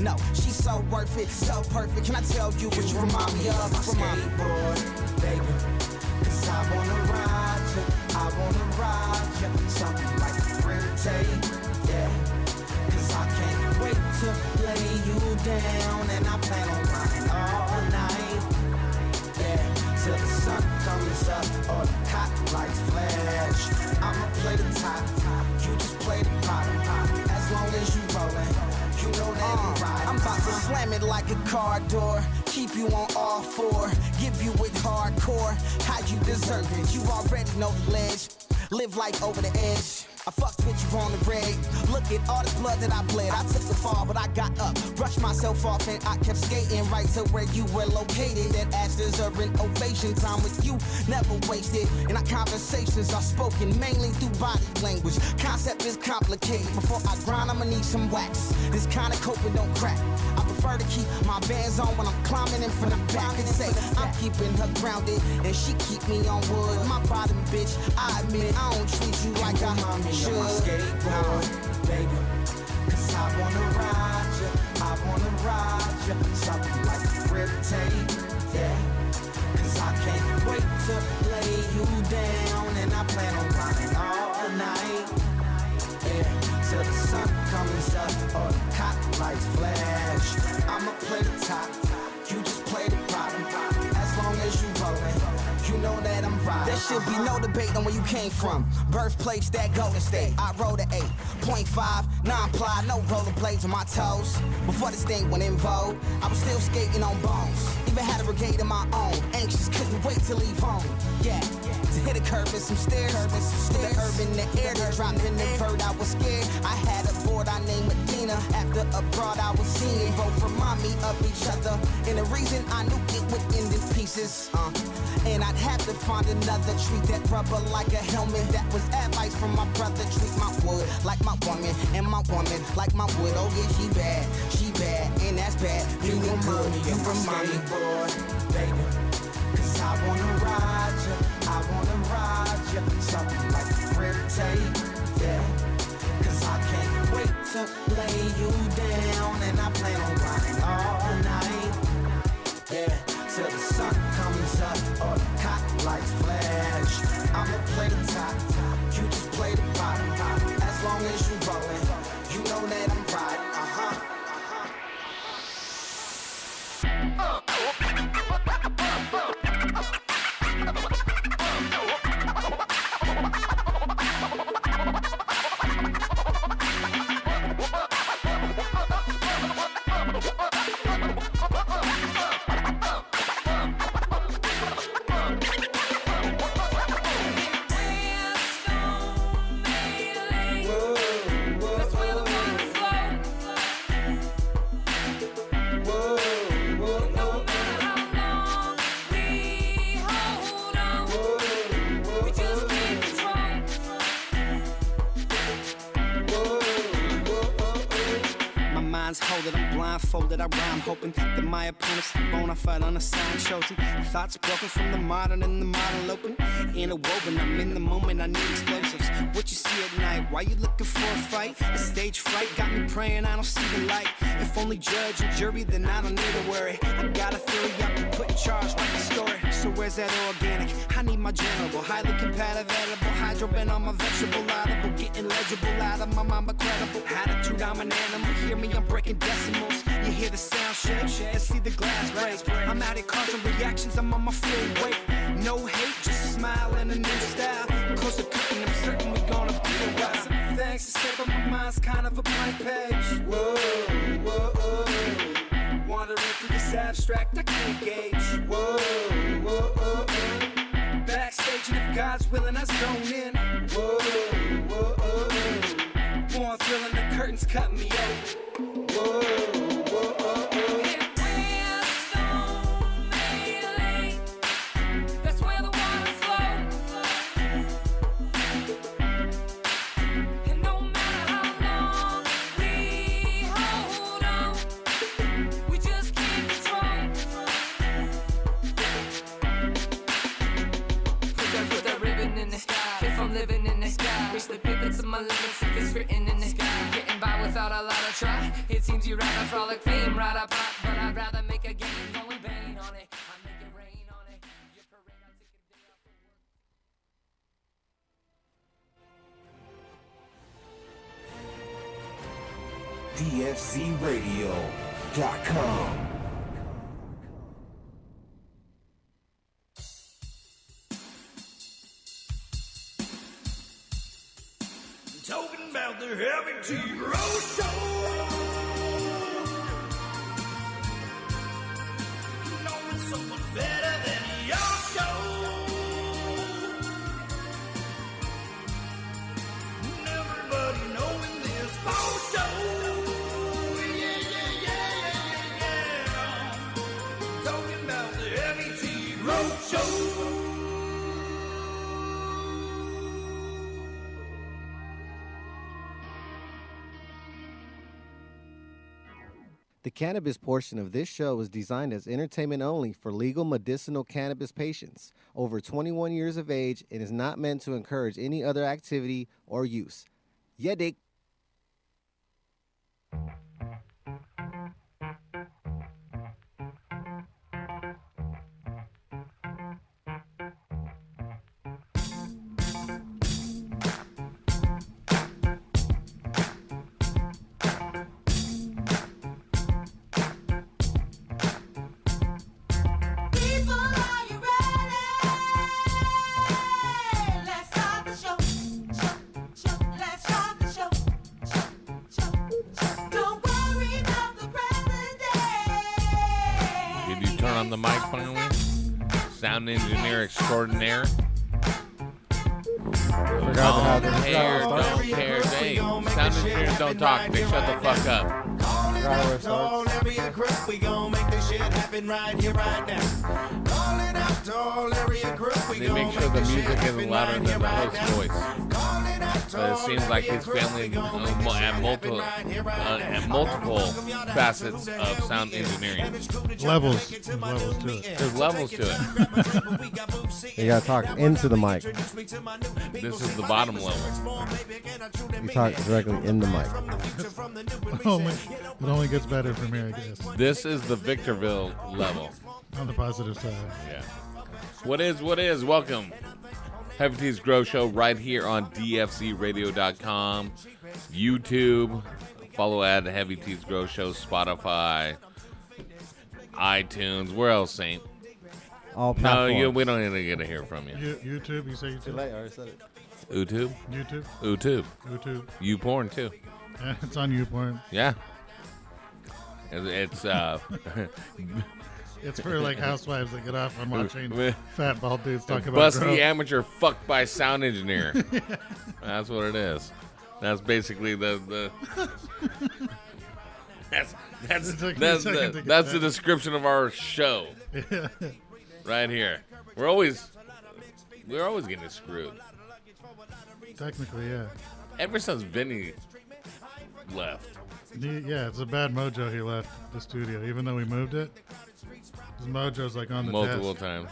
No, she's so worth it, so perfect. Can I tell you what you remind me of? Skateboard, baby. Cause I wanna ride you, I wanna ride you. Something like a real tape, yeah. Cause I can't wait to lay you down. And I plan on riding all night, yeah. Till the sun comes up or the hot lights flash. I'ma play the top, you just play the bottom. As long as you rollin', you know that I'm riding. I'm about to slam it like a car door. Keep you on all four, give you it hardcore. How you deserve it, you already know the ledge. Live life over the edge. I fucked with you on the red. Look at all this blood that I bled. I took the fall, but I got up, brushed myself off, and I kept skating right to where you were located. That ass deserve an ovation. Time with you never wasted, and our conversations are spoken mainly through body language. Concept is complicated. Before I grind, I'ma need some wax. This kind of coping don't crack. I prefer to keep my bands on when I'm climbing in from the back and say I'm keeping her grounded, and she keep me on wood. My bottom bitch, I admit I don't treat you like I should. My skateboard, baby. Cause I wanna ride you, I wanna ride you. Something like a grip tape, yeah. Cause I can't wait to lay you down. And I plan on riding all night, yeah. Till the sun comes up or the hot lights flash. I'ma play the top, you just play the bottom. As long as you rollin', you know that I'm riding. There should be no debate on where you came from. Birthplace, that Golden State. I rode a 8.5, non-ply, no rollerblades on my toes. Before this thing went in vogue, I was still skating on bones. Even had a brigade of my own. Anxious, couldn't wait to leave home. Yeah, to hit a curve and some stairs. Put the herb in the air, to drop in the vert. I was scared. I had a board I named Medina. After abroad, I was seeing both remind me of each other. And the reason I knew it would end in pieces. And I'd have to find another. Treat that rubber like a helmet. That was advice from my brother. Treat my wood like my woman, and my woman like my wood. Oh yeah, she bad, and that's bad. You remind me of my skateboard, baby. Cause I wanna ride you, I wanna ride you. Something like a grip tape, yeah. Cause I can't wait to lay you down. And I plan on riding all night, yeah. Till the sun comes up or the hot lights flash. I'ma play the top, you just play the bottom. As long as you rollin', you know that I'm riding, I'm blindfolded, I rhyme hoping that my opponent's the bona fide unassigned chosen. Thoughts broken from the modern and the model open. Interwoven, I'm in the moment, I need explosives. What you see at night, why you looking for a fight? The stage fright got me praying I don't see the light. If only judge and jury, then I don't need to worry. I got a theory, I've been put in charge, write the story. So where's that organic? I need my general, highly compatible, edible, hydro been on my vegetable, audible, getting legible out of my mind, but credible. Attitude, I'm an animal, hear me, I'm breaking decimals. You hear the sound shake and see the glass break. I'm out here causing reactions, I'm on my full weight. No hate, just a smile and a new style. Close the curtain, I'm certain we gonna be a while. Some things to say, but my mind's kind of a blank page. Whoa, whoa, whoa. Wandering through this abstract, I can't gauge. Whoa, whoa, whoa. Backstage, and if God's willing, I zone in. Whoa, whoa, whoa. Born feeling the curtains cut me open. Whoa, whoa, whoa, whoa. Reach the pivots of my limits if it's written in the sky. Getting by without a lot of try. It seems Would you rather frolic fame, ride a pot, but I'd rather make a game going vain on it. I make it rain on it. Your parade, I take a day off from work. DFCRadio.com. Talking about the Heavy T Road Show. Knowing someone better than your show. And everybody knowing this whole show. Yeah. Talking about the Heavy T Road Show. The cannabis portion of this show is designed as entertainment only for legal medicinal cannabis patients over 21 years of age and is not meant to encourage any other activity or use. Yeah, dick. People, are you ready? Let's start the show. Let's start the show. Don't worry about the present day. Did you turn on the mic finally? Sound engineer extraordinaire. Forgot Don't care. Hey, sound engineers don't talk. They shut the fuck up. All area group, we gon' make this shit happen right here, right now. Call it out to all area group, we They gon' make sure the this shit music happen is louder right than here, the right host's now. voice. Call it out to But it all seems like area his group, family we gon' make this shit at happen multiple right here, right now. facets of sound engineering. Levels. There's levels to it. There's levels to it. You gotta talk into the mic. This is the bottom level. You talk directly in the mic. It only gets better from here, I guess. This is the Victorville level. On the positive side. Yeah. What is? Welcome. Heavy T's Grow Show right here on DFCRadio.com, YouTube. Follow at Heavy T's Grow Show, Spotify, iTunes. Where else, Saint? All No, platforms. we don't need to get to hear from you. YouTube, you say YouTube? Too late, I already said it. YouTube? YouTube? YouTube. YouTube. YouPorn, too. Yeah, it's on YouPorn. Yeah. It's It's for like housewives that get off on watching fat bald dudes talk about Busty growth. amateur fucked by sound engineer. That's what it is. That's basically the that's It took me a second to get that's the that. description of our show right here. We're always getting screwed. Technically, yeah. Ever since Vinny left. Yeah, it's a bad mojo he left the studio, even though we moved it. His mojo's like on the Multiple desk. times.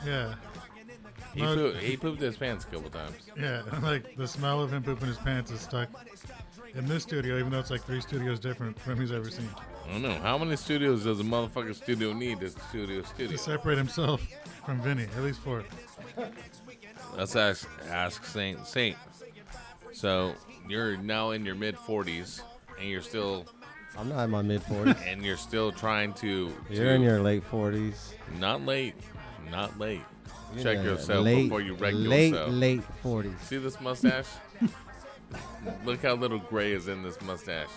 Yeah. He pooped his pants a couple times. Yeah, like the smell of him pooping his pants is stuck in this studio, even though it's like 3 studios different from he's ever seen. I don't know. How many studios does a motherfucking studio need to studio? To separate himself from Vinny, at least 4. Let's ask Saint. So you're now in your mid-40s, and you're still I'm not in my mid-40s. and you're still trying to. You're in your late 40s. Not late. You're Check in your yourself late, before you wreck late, yourself. Late 40s. See this mustache? Look how little gray is in this mustache.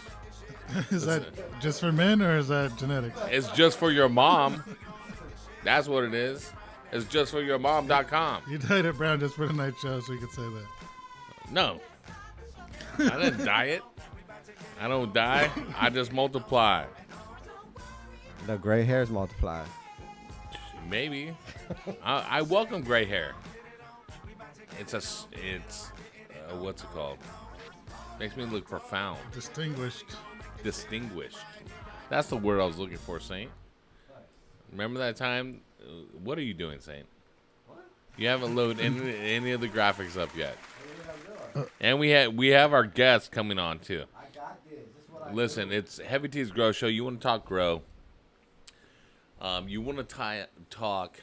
Is that just for men or is that genetics? It's just for your mom. That's what it is. It's just for your mom.com. You dyed it brown just for the night show, so you could say that. No. I didn't dye it. I don't die. I just multiply. The gray hairs multiply. Maybe. I welcome gray hair. It's what's it called? Makes me look profound. Distinguished. That's the word I was looking for, Saint. Remember that time? What are you doing, Saint? You haven't loaded any of the graphics up yet. And we have our guests coming on too. Listen, it's Heavy T's Grow Show. You want to talk grow. You want to talk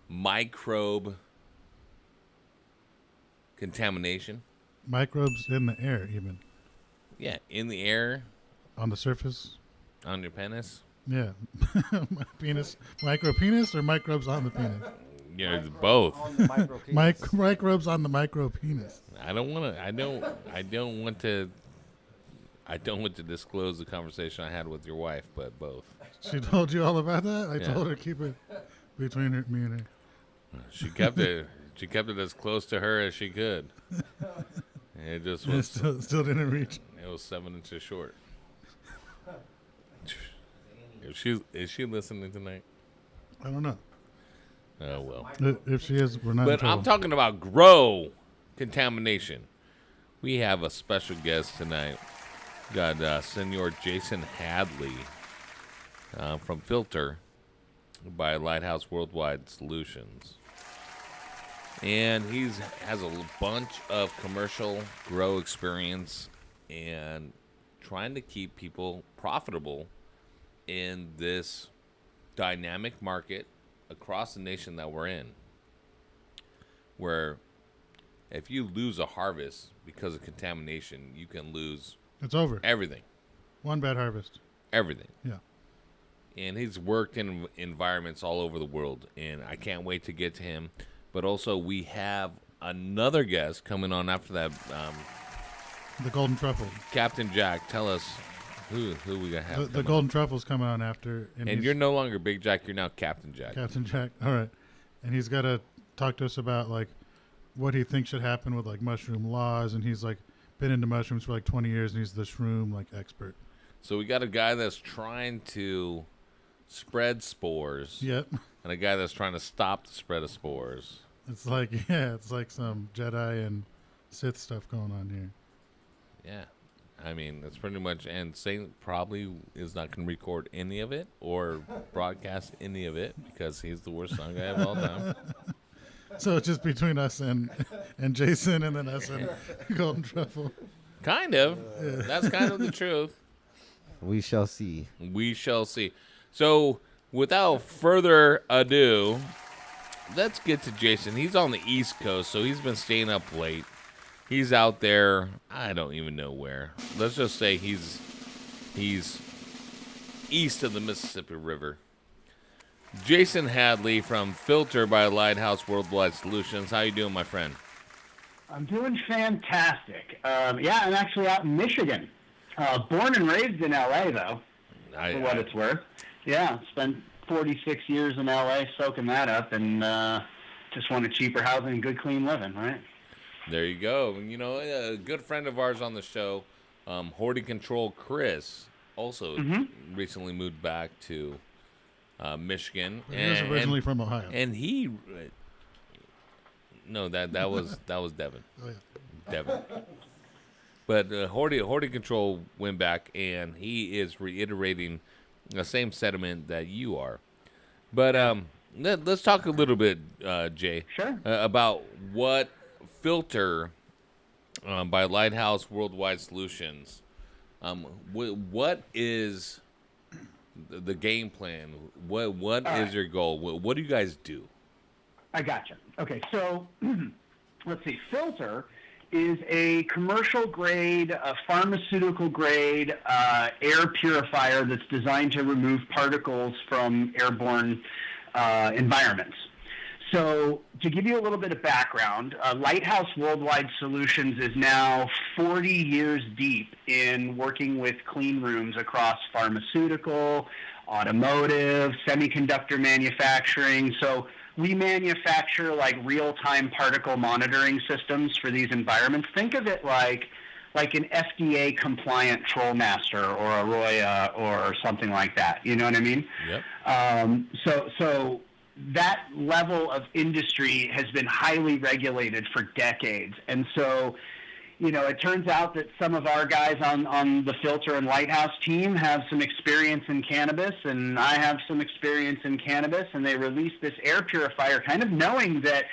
microbe contamination. Microbes in the air, even. Yeah, in the air. On the surface. On your penis. Yeah. My penis. Micro penis or microbes on the penis? Yeah, it's both. Microbes on the micro penis. I don't want to. I don't want to disclose the conversation I had with your wife, but both. She told you all about that? I told her keep it between me and her. She kept it. She kept it as close to her as she could. It just was. Still didn't reach. It was 7 inches short. Is she listening tonight? I don't know. Oh well. If she is, we're not. But in trouble. I'm talking about grow contamination. We have a special guest tonight. We got Senor Jason Hadley from Filter by Lighthouse Worldwide Solutions. And he has a bunch of commercial grow experience and trying to keep people profitable in this dynamic market across the nation that we're in, where if you lose a harvest because of contamination, you can lose it's over. Everything. One bad harvest. Everything. Yeah. And he's worked in environments all over the world, and I can't wait to get to him. But also, we have another guest coming on after that. The Golden Truffle. Captain Jack, tell us who we got. The Golden Truffle's coming on after. And you're no longer Big Jack, you're now Captain Jack. Captain Jack, all right. And he's got to talk to us about, like, what he thinks should happen with, like, mushroom laws. And he's, like, been into mushrooms for, like, 20 years, and he's the shroom, like, expert. So we got a guy that's trying to spread spores. Yep. And a guy that's trying to stop the spread of spores. It's like, yeah, it's like some Jedi and Sith stuff going on here. Yeah. I mean, it's pretty much, and Saint probably is not going to record any of it or broadcast any of it because he's the worst sound guy of all time. So it's just between us and Jason and then us and Golden Truffle. Kind of. Yeah. That's kind of the truth. We shall see. We shall see. So, without further ado, let's get to Jason. He's on the East Coast, so he's been staying up late. He's out there, I don't even know where. Let's just say he's east of the Mississippi River. Jason Hadley from Filter by Lighthouse Worldwide Solutions. How you doing, my friend? I'm doing fantastic. Yeah, I'm actually out in Michigan. Born and raised in L.A., though, for what it's worth. Yeah, spent 46 years in L.A. soaking that up and just wanted cheaper housing and good, clean living, right? There you go. You know, a good friend of ours on the show, Horty Control Chris, also recently moved back to Michigan. He was originally from Ohio. And he... No, that was Devin. Oh, yeah. Devin. But Horty Control went back, and he is reiterating the same sentiment that you are. But let's talk a little bit, Jay, sure, about what Filter by Lighthouse Worldwide Solutions. What is the game plan? What is your goal? What do you guys do? I gotcha. Okay, so let's see. Filter is a commercial grade, pharmaceutical grade air purifier that's designed to remove particles from airborne environments. So to give you a little bit of background, Lighthouse Worldwide Solutions is now 40 years deep in working with clean rooms across pharmaceutical, automotive, semiconductor manufacturing. So we manufacture like real-time particle monitoring systems for these environments. Think of it like an FDA compliant Trollmaster or a Roya or something like that. You know what I mean? Yep. So that level of industry has been highly regulated for decades. And so, you know, it turns out that some of our guys on the Filter and Lighthouse team have some experience in cannabis, and I have some experience in cannabis, and they released this air purifier kind of knowing that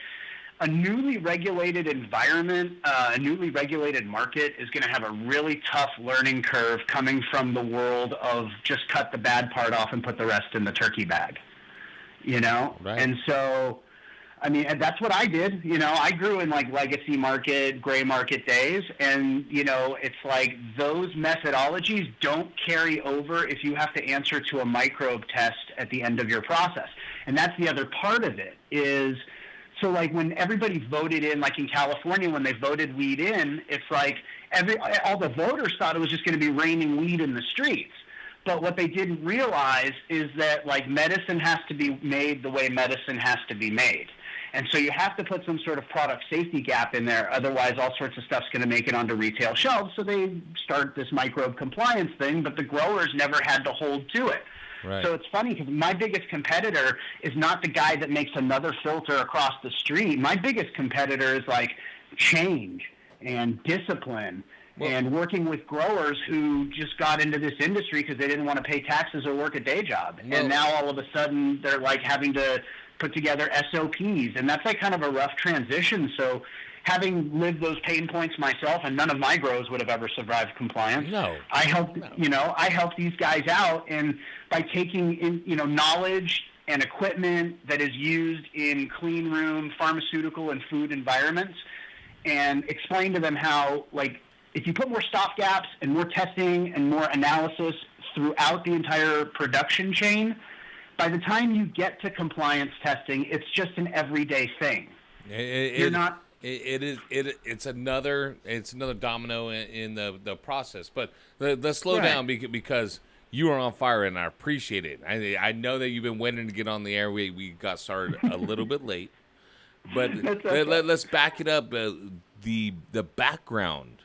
a newly regulated environment, a newly regulated market is going to have a really tough learning curve coming from the world of just cut the bad part off and put the rest in the turkey bag, you know? Right. And so, I mean, and that's what I did. You know, I grew in like legacy market, gray market days. And, you know, it's like those methodologies don't carry over if you have to answer to a microbe test at the end of your process. And that's the other part of it is, so like when everybody voted in, like in California, when they voted weed in, it's like all the voters thought it was just going to be raining weed in the streets. But what they didn't realize is that like medicine has to be made the way medicine has to be made. And so you have to put some sort of product safety gap in there. Otherwise, all sorts of stuff's going to make it onto retail shelves. So they start this microbe compliance thing, but the growers never had to hold to it. Right. So it's funny because my biggest competitor is not the guy that makes another filter across the street. My biggest competitor is like change and discipline and working with growers who just got into this industry because they didn't want to pay taxes or work a day job. And now all of a sudden they're like having to put together SOPs. And that's like kind of a rough transition. So having lived those pain points myself, and none of my grows would have ever survived compliance. I helped these guys out, and by taking in, you know, knowledge and equipment that is used in clean room, pharmaceutical, and food environments, and explain to them how, like, if you put more stopgaps and more testing and more analysis throughout the entire production chain, by the time you get to compliance testing, it's just an everyday thing. It's another domino in the process. But let's slow down because you are on fire and I appreciate it. I know that you've been waiting to get on the air. We got started a little bit late, but let's back it up. The background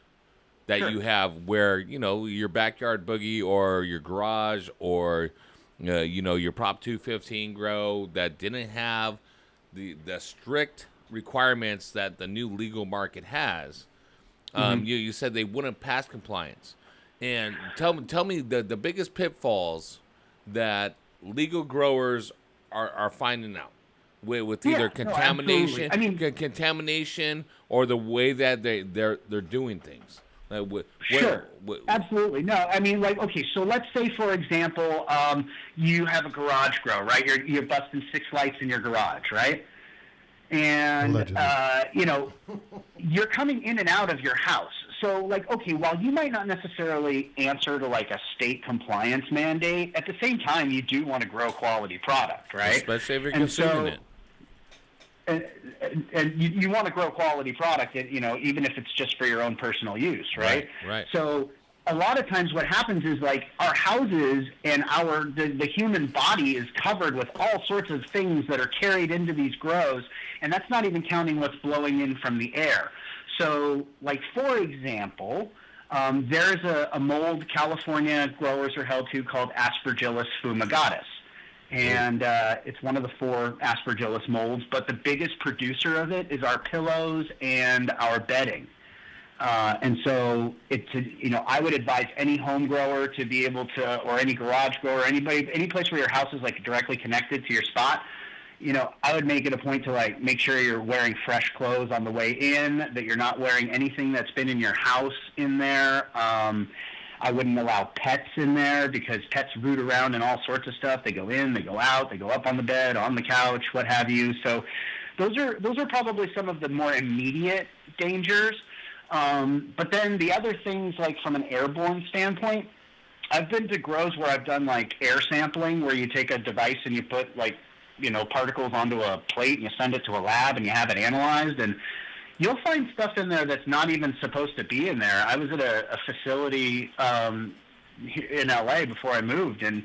that you have, where you know your backyard boogie or your garage or you know your Prop 215 grow that didn't have the strict requirements that the new legal market has. You said they wouldn't pass compliance, and tell me the biggest pitfalls that legal growers are finding out with either contamination, contamination, or the way that they're doing things. Absolutely. No, I mean, like, okay, so let's say, for example, you have a garage grow, right? You're busting 6 lights in your garage, right? And, you know, you're coming in and out of your house. So, like, okay, while you might not necessarily answer to, like, a state compliance mandate, at the same time, you do want to grow quality product, right? Especially if you're consuming it. And you want to grow quality product, you know, even if it's just for your own personal use, right? Right. So a lot of times what happens is, like, our houses and the human body is covered with all sorts of things that are carried into these grows, and that's not even counting what's blowing in from the air. So, like, for example, there's a mold California growers are held to called Aspergillus fumigatus. And it's one of the 4 Aspergillus molds, but the biggest producer of it is our pillows and our bedding. And so I would advise any home grower to be able to, or any garage grower, any place where your house is like directly connected to your spot, you know, I would make it a point to, like, make sure you're wearing fresh clothes on the way in, that you're not wearing anything that's been in your house in there. I wouldn't allow pets in there because pets root around in all sorts of stuff. They go in, they go out, they go up on the bed, on the couch, what have you. So those are probably some of the more immediate dangers. But then the other things, like from an airborne standpoint, I've been to grows where I've done, like, air sampling, where you take a device and you put, like, you know, particles onto a plate and you send it to a lab and you have it analyzed, and you'll find stuff in there that's not even supposed to be in there. I was at a facility in LA before I moved, and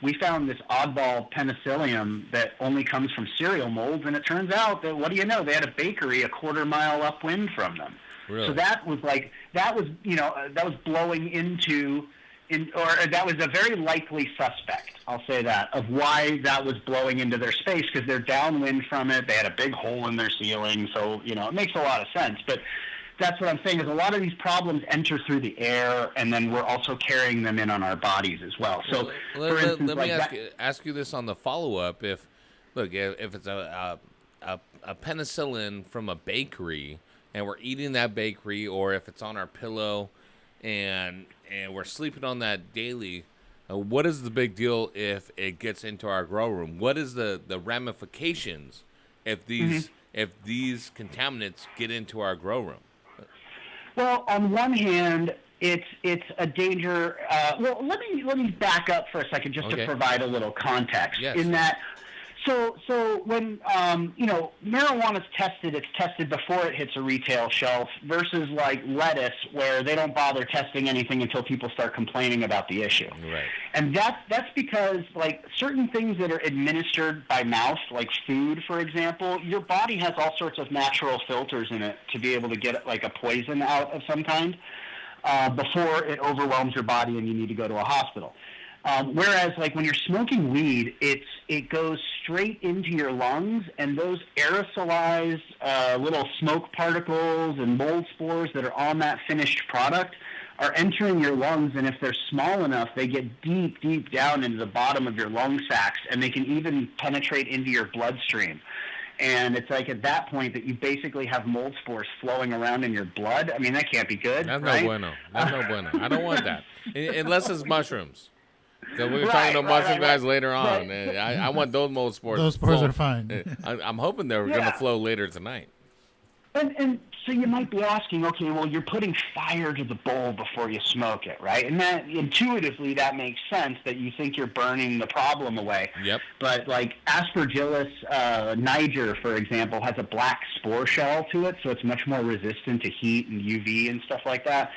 we found this oddball penicillium that only comes from cereal molds, and it turns out that, what do you know, they had a bakery a quarter mile upwind from them. Really? So that was blowing into, or that was a very likely suspect, I'll say that, of why that was blowing into their space, because they're downwind from it. They had a big hole in their ceiling, so, you know, it makes a lot of sense. But that's what I'm saying, is a lot of these problems enter through the air, and then we're also carrying them in on our bodies as well. So, for instance, let me ask you this on the follow-up. If it's a a penicillin from a bakery and we're eating that bakery, or if it's on our pillow and we're sleeping on that daily, what is the big deal if it gets into our grow room? What is the ramifications if these contaminants get into our grow room? Well, on one hand, it's a danger. Well, let me back up for a second just to provide a little context. Yes. In that, so when marijuana's tested, it's tested before it hits a retail shelf versus like lettuce, where they don't bother testing anything until people start complaining about the issue. Right. And that's because like certain things that are administered by mouth, like food, for example, your body has all sorts of natural filters in it to be able to get like a poison out of some kind before it overwhelms your body and you need to go to a hospital. Whereas, like when you're smoking weed, it goes straight into your lungs, and those aerosolized little smoke particles and mold spores that are on that finished product are entering your lungs, and if they're small enough, they get deep, deep down into the bottom of your lung sacs, and they can even penetrate into your bloodstream. And it's like at that point that you basically have mold spores flowing around in your blood. I mean, that can't be good. That's right? no bueno. That's no bueno. I don't want that. Unless it's mushrooms. So we're talking to mushroom guys later on. I want those mold spores. Those spores are fine. I'm hoping they're going to flow later tonight. And so you might be asking, okay, well, you're putting fire to the bowl before you smoke it, right? And that intuitively that makes sense that you think you're burning the problem away. Yep. But like Aspergillus niger, for example, has a black spore shell to it, so it's much more resistant to heat and UV and stuff like that.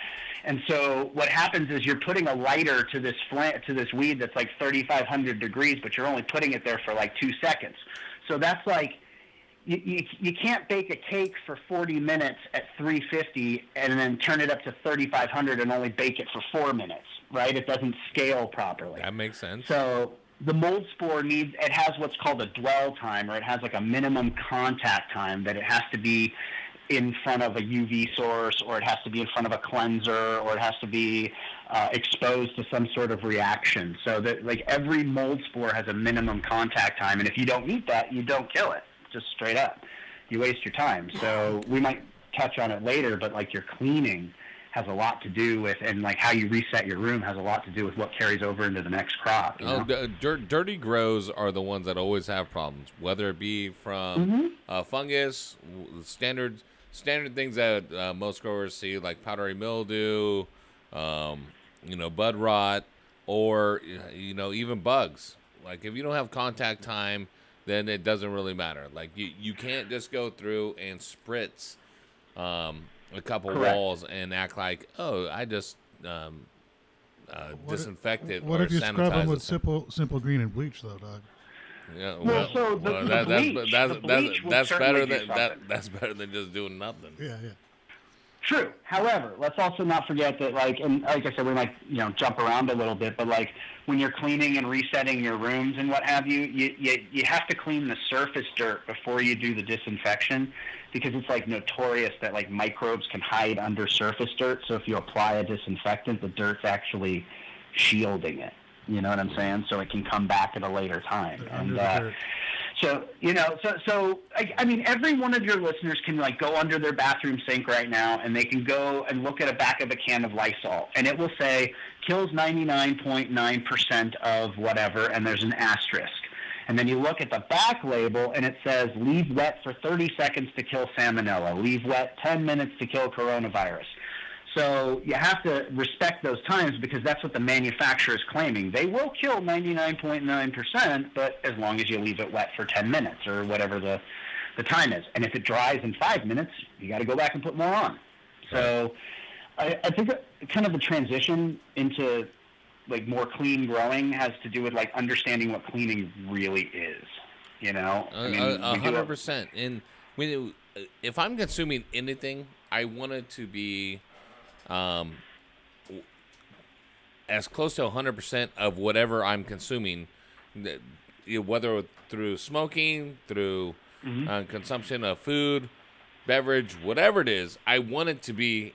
And so what happens is you're putting a lighter to this weed that's like 3,500 degrees, but you're only putting it there for like 2 seconds. So that's like you can't bake a cake for 40 minutes at 350 and then turn it up to 3,500 and only bake it for 4 minutes, right? It doesn't scale properly. That makes sense. So the mold spore it has what's called a dwell time, or it has like a minimum contact time that it has to be in front of a UV source, or it has to be in front of a cleanser, or it has to be exposed to some sort of reaction. So that like every mold spore has a minimum contact time, and if you don't meet that, you don't kill it. Just straight up, you waste your time. So we might touch on it later, but like your cleaning has a lot to do with, and like how you reset your room has a lot to do with what carries over into the next crop. You know? Dirty grows are the ones that always have problems, whether it be from fungus, standard things that most growers see, like powdery mildew, bud rot, or even bugs. Like if you don't have contact time, then it doesn't really matter. Like you can't just go through and spritz a couple walls and act like, I just disinfected. What or if you scrub them with something. simple green and bleach, though, Doc? Yeah, the bleach that's would better certainly do than that's better than just doing nothing. Yeah. True. However, let's also not forget that, like I said, we might jump around a little bit, but like when you're cleaning and resetting your rooms and what have you, you have to clean the surface dirt before you do the disinfection, because it's like notorious that like microbes can hide under surface dirt. So if you apply a disinfectant, the dirt's actually shielding it. You know what I'm saying? So it can come back at a later time. And so I mean, every one of your listeners can like go under their bathroom sink right now, and they can go and look at the back of a can of Lysol, and it will say kills 99.9% of whatever, and there's an asterisk. And then you look at the back label, and it says leave wet for 30 seconds to kill salmonella, leave wet 10 minutes to kill coronavirus. So you have to respect those times, because that's what the manufacturer is claiming. They will kill 99.9%, but as long as you leave it wet for 10 minutes or whatever the time is. And if it dries in 5 minutes, you got to go back and put more on. So I think kind of the transition into like more clean growing has to do with like understanding what cleaning really is. I mean, 100%. And if I'm consuming anything, I want it to be as close to 100% of whatever I'm consuming, whether through smoking, through consumption of food, beverage, whatever it is. I want it to be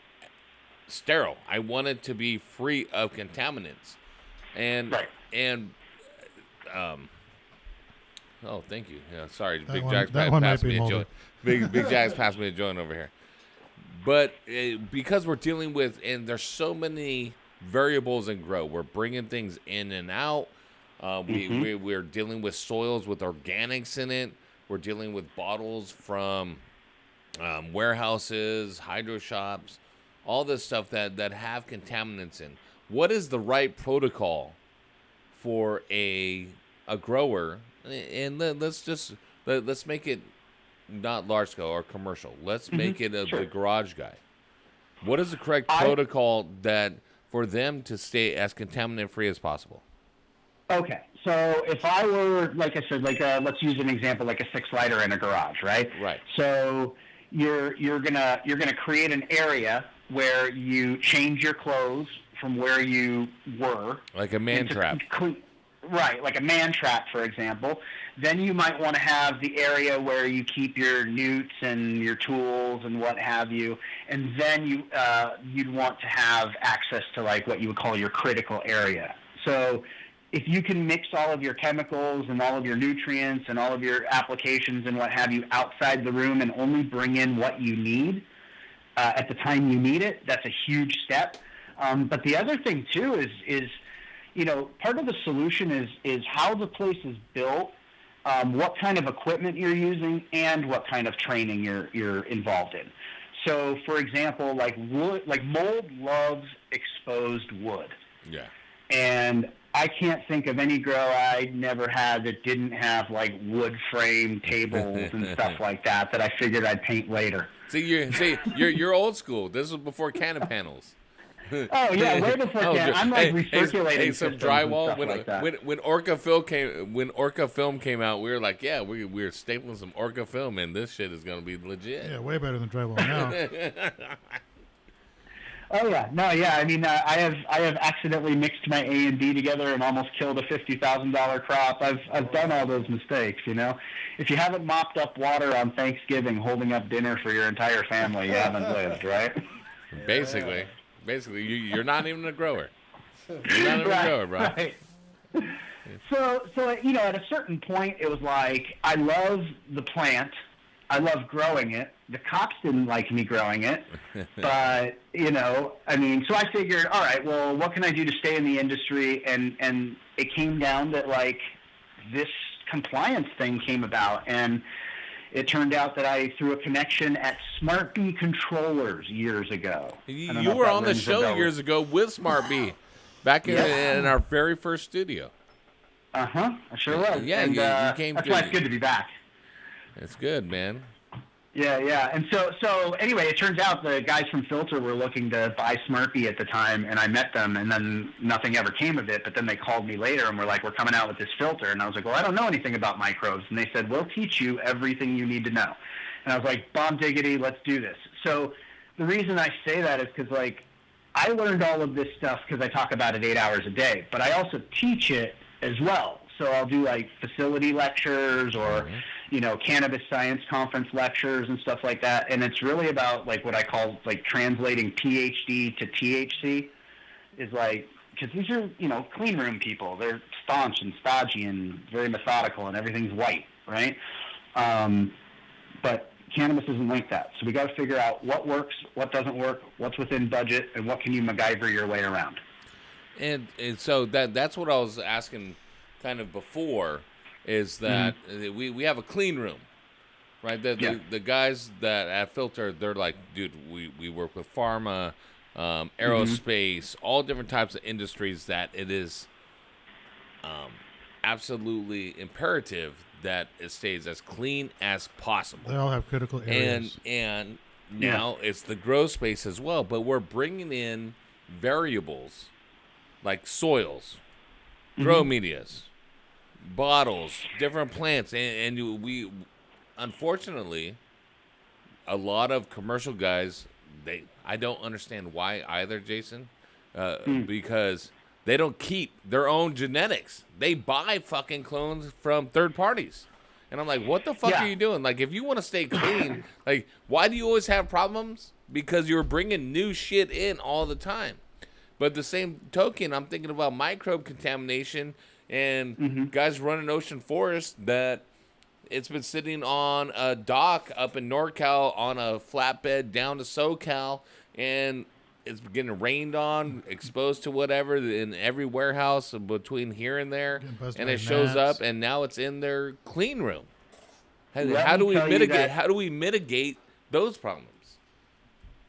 sterile. I want it to be free of contaminants. And Oh, thank you. Yeah, sorry, That Big one- Jack's that one might passed be me a molded. joint. Big Jack's passed me a joint over here. But because we're dealing with, and there's so many variables in grow, we're bringing things in and out. We're dealing with soils with organics in it. We're dealing with bottles from warehouses, hydro shops, all this stuff that have contaminants in. What is the right protocol for a grower? And let's make it not large scale or commercial. Let's make it the garage guy. What is the correct protocol that for them to stay as contaminant free as possible? Okay, so if I were, like I said, let's use an example, like a 6-liter in a garage, right? Right. So you're gonna create an area where you change your clothes from where you were, like a man trap. Right, like a man trap, for example. Then you might want to have the area where you keep your newts and your tools and what have you, and then you'd want to have access to like what you would call your critical area. So if you can mix all of your chemicals and all of your nutrients and all of your applications and what have you outside the room and only bring in what you need at the time you need it, that's a huge step. But the other thing too is part of the solution is how the place is built, what kind of equipment you're using, and what kind of training you're involved in. So, for example, like mold loves exposed wood. Yeah. And I can't think of any grow I never had that didn't have like wood frame tables and stuff like that I figured I'd paint later. You're old school. This was before cannon panels. Oh yeah, way before cannon. I'm like recirculating some systems drywall. and stuff like that. When Orca film came out, we were like, yeah, we're stapling some Orca film, and this shit is gonna be legit. Yeah, way better than drywall now. Oh yeah, no, yeah. I mean, I have accidentally mixed my A and B together and almost killed a $50,000 crop. I've done all those mistakes. If you haven't mopped up water on Thanksgiving, holding up dinner for your entire family, you haven't lived, right? Basically, you're not even a grower. You're not even a grower, bro. Right. So at a certain point, it was like I love the plant. I love growing it. The cops didn't like me growing it, but so I figured, all right, well, what can I do to stay in the industry? And it came down that like this compliance thing came about, and it turned out that I threw a connection at Smart Bee Controllers years ago. You were on the show years ago with Smart Bee, back in our very first studio. I sure was. Yeah, and, you came. That's why it's good to be back. It's good, man. Yeah. And so anyway, it turns out the guys from Filter were looking to buy Smart Bee at the time, and I met them, and then nothing ever came of it. But then they called me later and were like, we're coming out with this filter. And I was like, well, I don't know anything about microbes. And they said, we'll teach you everything you need to know. And I was like, bomb diggity, let's do this. So the reason I say that is because, like, I learned all of this stuff because I talk about it 8 hours a day. But I also teach it as well. So I'll do, like, facility lectures or cannabis science conference lectures and stuff like that. And it's really about like what I call like translating PhD to THC is like, because these are, clean room people. They're staunch and stodgy and very methodical and everything's white, right? But cannabis isn't like that. So we got to figure out what works, what doesn't work, what's within budget, and what can you MacGyver your way around. And so that's what I was asking kind of before. Is that we have a clean room, right? The guys that at Filter, they're like, dude, we work with pharma, aerospace, all different types of industries that it is absolutely imperative that it stays as clean as possible. They all have critical areas. And now it's the grow space as well, but we're bringing in variables like soils, grow medias, bottles, different plants, and we unfortunately a lot of commercial guys, I don't understand why either, Jason, because they don't keep their own genetics. They buy fucking clones from third parties. And I'm like, what the fuck are you doing? Like, if you want to stay clean, like, why do you always have problems? Because you're bringing new shit in all the time. But the same token, I'm thinking about microbe contamination and guys running ocean forest that It's been sitting on a dock up in NorCal on a flatbed down to SoCal, and it's getting rained on, exposed to whatever in every warehouse between here and there, and it shows up, and now it's in their clean room. How do we mitigate? How do we mitigate those problems?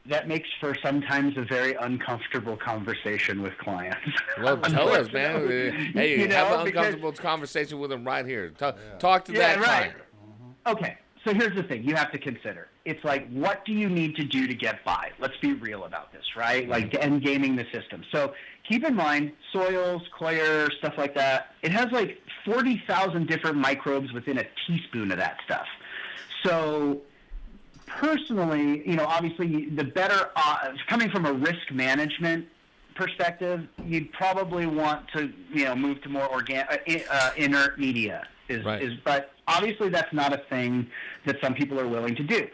That makes for sometimes a very uncomfortable conversation with clients. Well, tell us, man. Hey, have an uncomfortable conversation with them right here. Talk to that client. Okay, so here's the thing you have to consider. It's like, what do you need to do to get by? Let's be real about this, right? Like, end gaming the system. So keep in mind, soils, coir, stuff like that, it has like 40,000 different microbes within a teaspoon of that stuff. So personally, obviously the better, coming from a risk management perspective, you'd probably want to, move to more inert media. But obviously that's not a thing that some people are willing to do.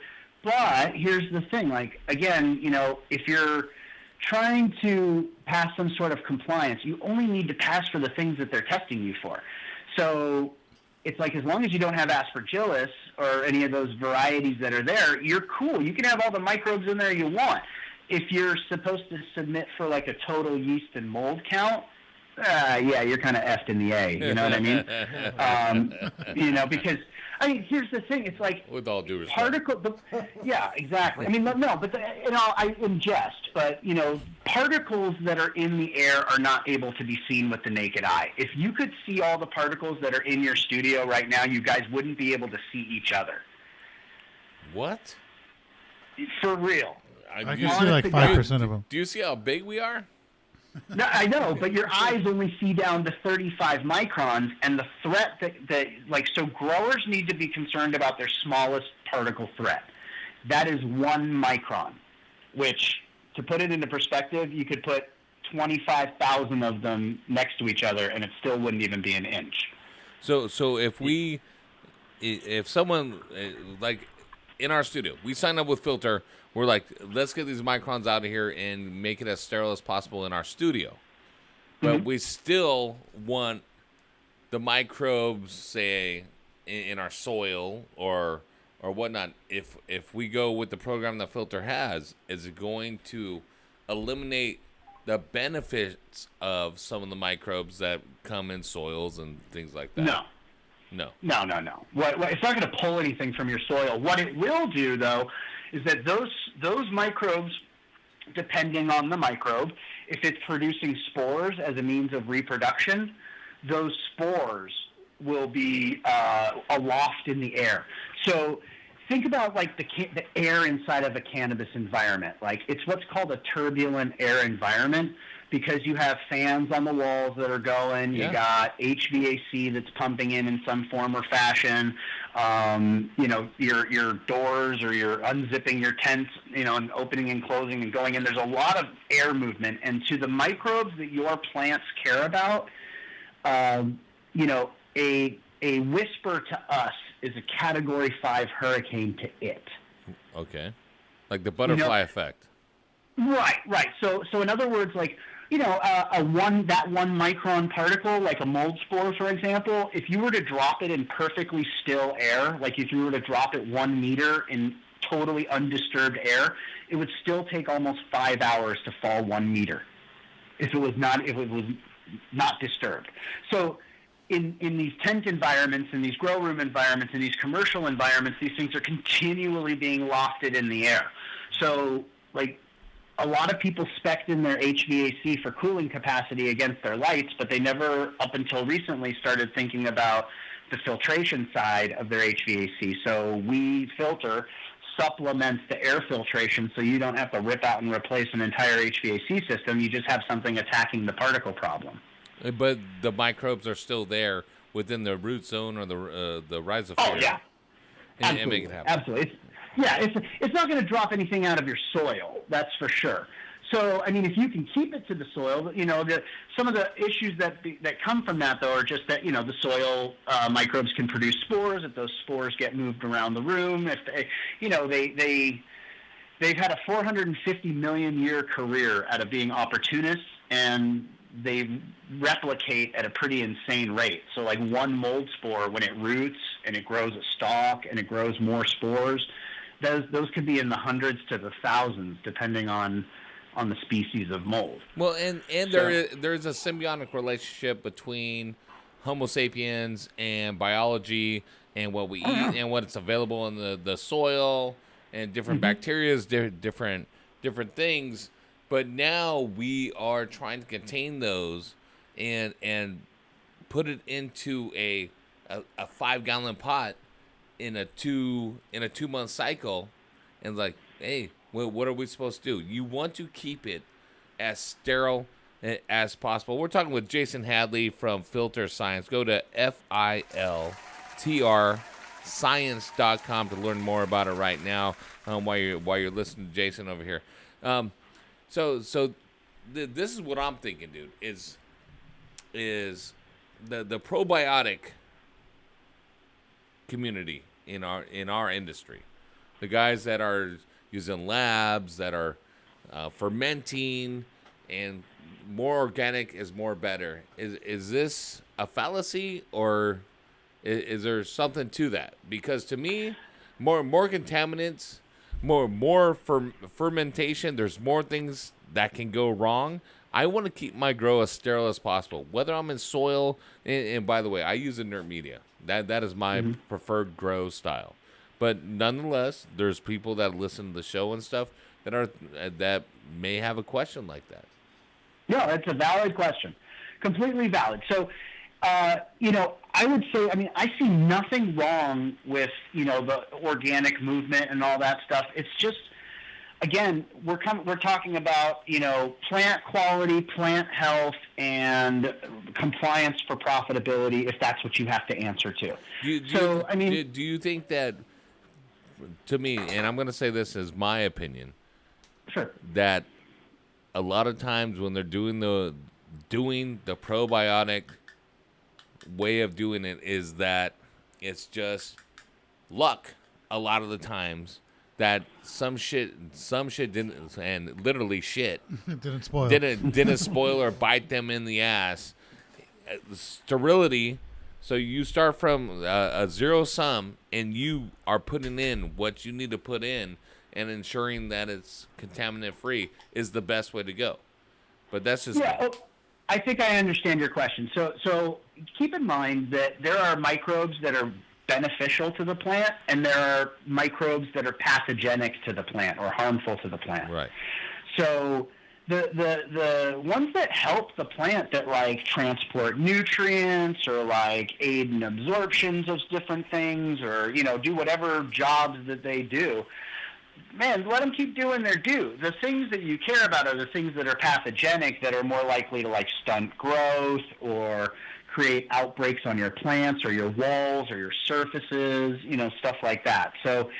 But here's the thing, like, again, if you're trying to pass some sort of compliance, you only need to pass for the things that they're testing you for. So it's like, as long as you don't have aspergillus or any of those varieties that are there, you're cool. You can have all the microbes in there you want. If you're supposed to submit for like a total yeast and mold count, yeah, you're kind of effed in the A. You know what I mean? Because here's the thing. It's like, with all due respect, yeah, exactly. I mean, no, but I ingest, but particles that are in the air are not able to be seen with the naked eye. If you could see all the particles that are in your studio right now, you guys wouldn't be able to see each other. What? For real. I can see like 5% of them. Do you see how big we are? No, I know, but your eyes only see down to 35 microns, and the threat so growers need to be concerned about their smallest particle threat. That is 1 micron, which, to put it into perspective, you could put 25,000 of them next to each other, and it still wouldn't even be an inch. So if someone, like in our studio, we sign up with Filter, we're like, let's get these microns out of here and make it as sterile as possible in our studio. But we still want the microbes, say, in our soil or whatnot. If we go with the program that Filter has, is it going to eliminate the benefits of some of the microbes that come in soils and things like that? No. It's not going to pull anything from your soil. What it will do, though, is that those microbes, depending on the microbe, if it's producing spores as a means of reproduction, those spores will be aloft in the air. So think about like the air inside of a cannabis environment. Like, it's what's called a turbulent air environment, because you have fans on the walls that are going, you got HVAC that's pumping in some form or fashion, your doors, or you're unzipping your tents, and opening and closing and going in. There's a lot of air movement, and to the microbes that your plants care about, a whisper to us is a Category 5 hurricane to it. Okay. Like the butterfly effect. Right. So in other words, like, that 1 micron particle, like a mold spore, for example, if you were to drop it in perfectly still air, like if you were to drop it 1 meter in totally undisturbed air, it would still take almost 5 hours to fall 1 meter if it was not disturbed. So in these tent environments, in these grow room environments, in these commercial environments, these things are continually being lofted in the air. So, like, a lot of people spec'd in their HVAC for cooling capacity against their lights, but they never, up until recently, started thinking about the filtration side of their HVAC. So we Filter supplements the air filtration, so you don't have to rip out and replace an entire HVAC system. You just have something attacking the particle problem. But the microbes are still there within the root zone or the rhizosphere. Oh, yeah. And make it happen. Absolutely. It's not going to drop anything out of your soil, that's for sure. So, I mean, if you can keep it to the soil, some of the issues that come from that, though, are just that, the soil microbes can produce spores. If those spores get moved around the room, if they've had a 450 million year career out of being opportunists, and they replicate at a pretty insane rate. So, like, 1 mold spore, when it roots, and it grows a stalk and it grows more spores, those could be in the hundreds to the thousands, depending on the species of mold. Well, and there's a symbiotic relationship between Homo sapiens and biology and what we eat and what's available in the soil and different bacterias, different things. But now we are trying to contain those and put it into a 5-gallon pot in a 2-month cycle, and like, hey, well, what are we supposed to do? You want to keep it as sterile as possible. We're talking with Jason Hadley from Filter Science. Go to FILTRscience.com to learn more about it right now. While you're listening to Jason over here. So this is what I'm thinking, dude. Is the probiotic community in our industry, the guys that are using labs, that are fermenting, and more organic is more better. Is this a fallacy, or is there something to that? Because to me, more contaminants, more fermentation, there's more things that can go wrong. I want to keep my grow as sterile as possible, whether I'm in soil. And by the way, I use inert media. That is my preferred grow style. But nonetheless, there's people that listen to the show and stuff that may have a question like that. No, it's a valid question, completely valid. So, I would say, I see nothing wrong with, the organic movement and all that stuff. It's just, again, we're talking about, plant quality, plant health, and compliance for profitability, if that's what you have to answer to. Do you think that, to me, and I'm going to say this as my opinion, sure, that a lot of times when they're doing the probiotic way of doing it, is that it's just luck a lot of the times, that some shit didn't, and literally shit didn't spoil or bite them in the ass. Sterility. So you start from a zero sum, and you are putting in what you need to put in, and ensuring that it's contaminant free is the best way to go. But that's just I think I understand your question. So keep in mind that there are microbes that are beneficial to the plant, and there are microbes that are pathogenic to the plant or harmful to the plant. Right. So the ones that help the plant, that like transport nutrients or like aid in absorptions of different things, or do whatever jobs that they do, man, let them keep doing their due. The things that you care about are the things that are pathogenic, that are more likely to like stunt growth or create outbreaks on your plants or your walls or your surfaces, stuff like that. So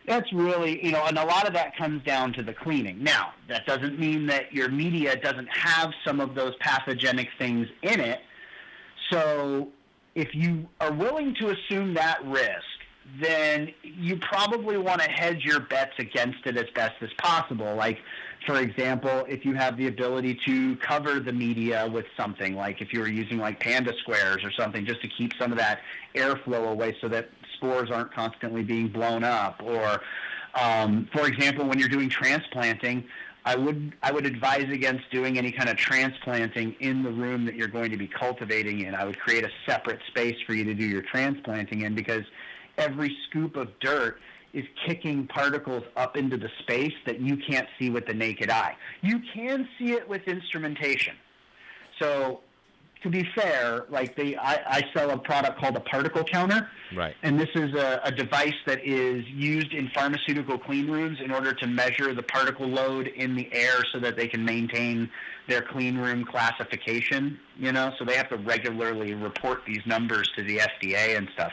that's really, and a lot of that comes down to the cleaning. Now, that doesn't mean that your media doesn't have some of those pathogenic things in it. So if you are willing to assume that risk, then you probably want to hedge your bets against it as best as possible. Like, for example, if you have the ability to cover the media with something, like if you were using like Panda Squares or something, just to keep some of that airflow away so that spores aren't constantly being blown up. Or, for example, when you're doing transplanting, I would advise against doing any kind of transplanting in the room that you're going to be cultivating in. I would create a separate space for you to do your transplanting in, because every scoop of dirt is kicking particles up into the space that you can't see with the naked eye. You can see it with instrumentation. So, to be fair, like I sell a product called a particle counter. Right. And this is a device that is used in pharmaceutical clean rooms in order to measure the particle load in the air so that they can maintain their clean room classification, so they have to regularly report these numbers to the FDA and stuff.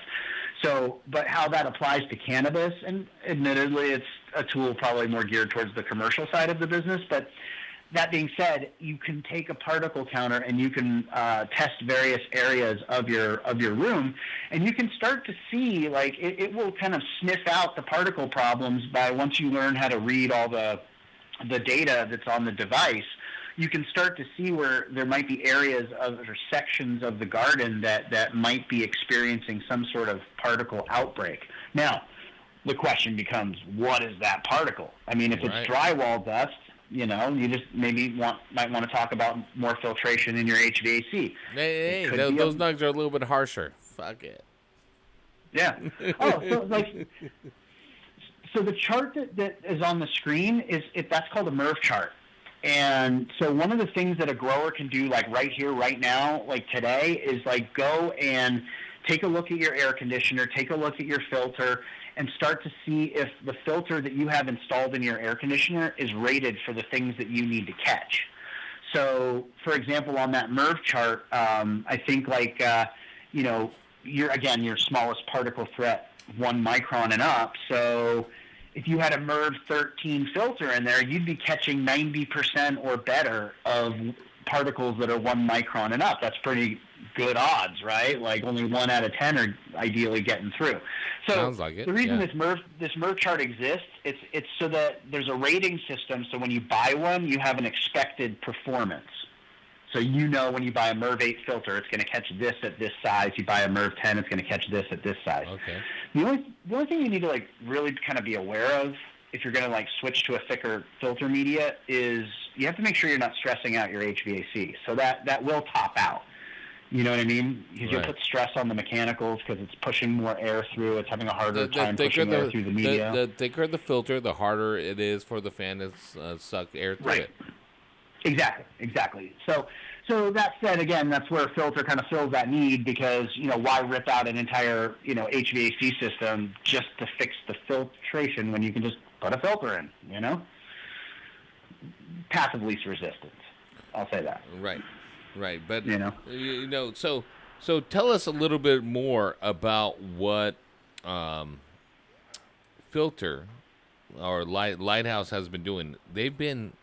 So, but how that applies to cannabis, and admittedly it's a tool probably more geared towards the commercial side of the business, but that being said, you can take a particle counter and you can test various areas of your room, and you can start to see, like, it will kind of sniff out the particle problems by, once you learn how to read all the data that's on the device, you can start to see where there might be areas of or sections of the garden that might be experiencing some sort of particle outbreak. Now, the question becomes, what is that particle? I mean, if it's drywall dust, you just maybe might want to talk about more filtration in your HVAC. Hey, those nugs are a little bit harsher. Fuck it. Yeah. So the chart that is on the screen that's called a MERV chart. And so one of the things that a grower can do, like right here, right now, like today, is like go and take a look at your air conditioner, take a look at your filter, and start to see if the filter that you have installed in your air conditioner is rated for the things that you need to catch. So, for example, on that MERV chart, I think your smallest particle threat, 1 micron and up. So if you had a MERV 13 filter in there, you'd be catching 90% or better of particles that are 1 micron and up. That's pretty good odds, right? Like only 1 out of 10 are ideally getting through. So sounds like it. The reason this MERV chart exists, it's so that there's a rating system. So when you buy one, you have an expected performance. So when you buy a MERV 8 filter, it's going to catch this at this size. You buy a MERV 10, it's going to catch this at this size. Okay. The only thing you need to really kind of be aware of if you're going to switch to a thicker filter media is you have to make sure you're not stressing out your HVAC. So that will top out. You know what I mean? Because you'll put stress on the mechanicals because it's pushing more air through. It's having a harder time pushing air through the media. The thicker the filter, the harder it is for the fan to suck air through it. Exactly. So that said, again, that's where a filter kind of fills that need because, why rip out an entire, HVAC system just to fix the filtration when you can just put a filter in, Path of least resistance. I'll say that. Right. But, so tell us a little bit more about what Filter or Lighthouse has been doing. They've been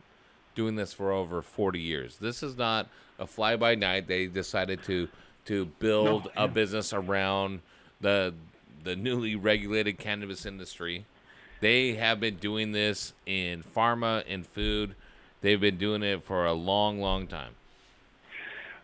doing this for over 40 years. This is not a fly-by-night. They decided to build a business around the newly regulated cannabis industry. They have been doing this in pharma and food. They've been doing it for a long, long time.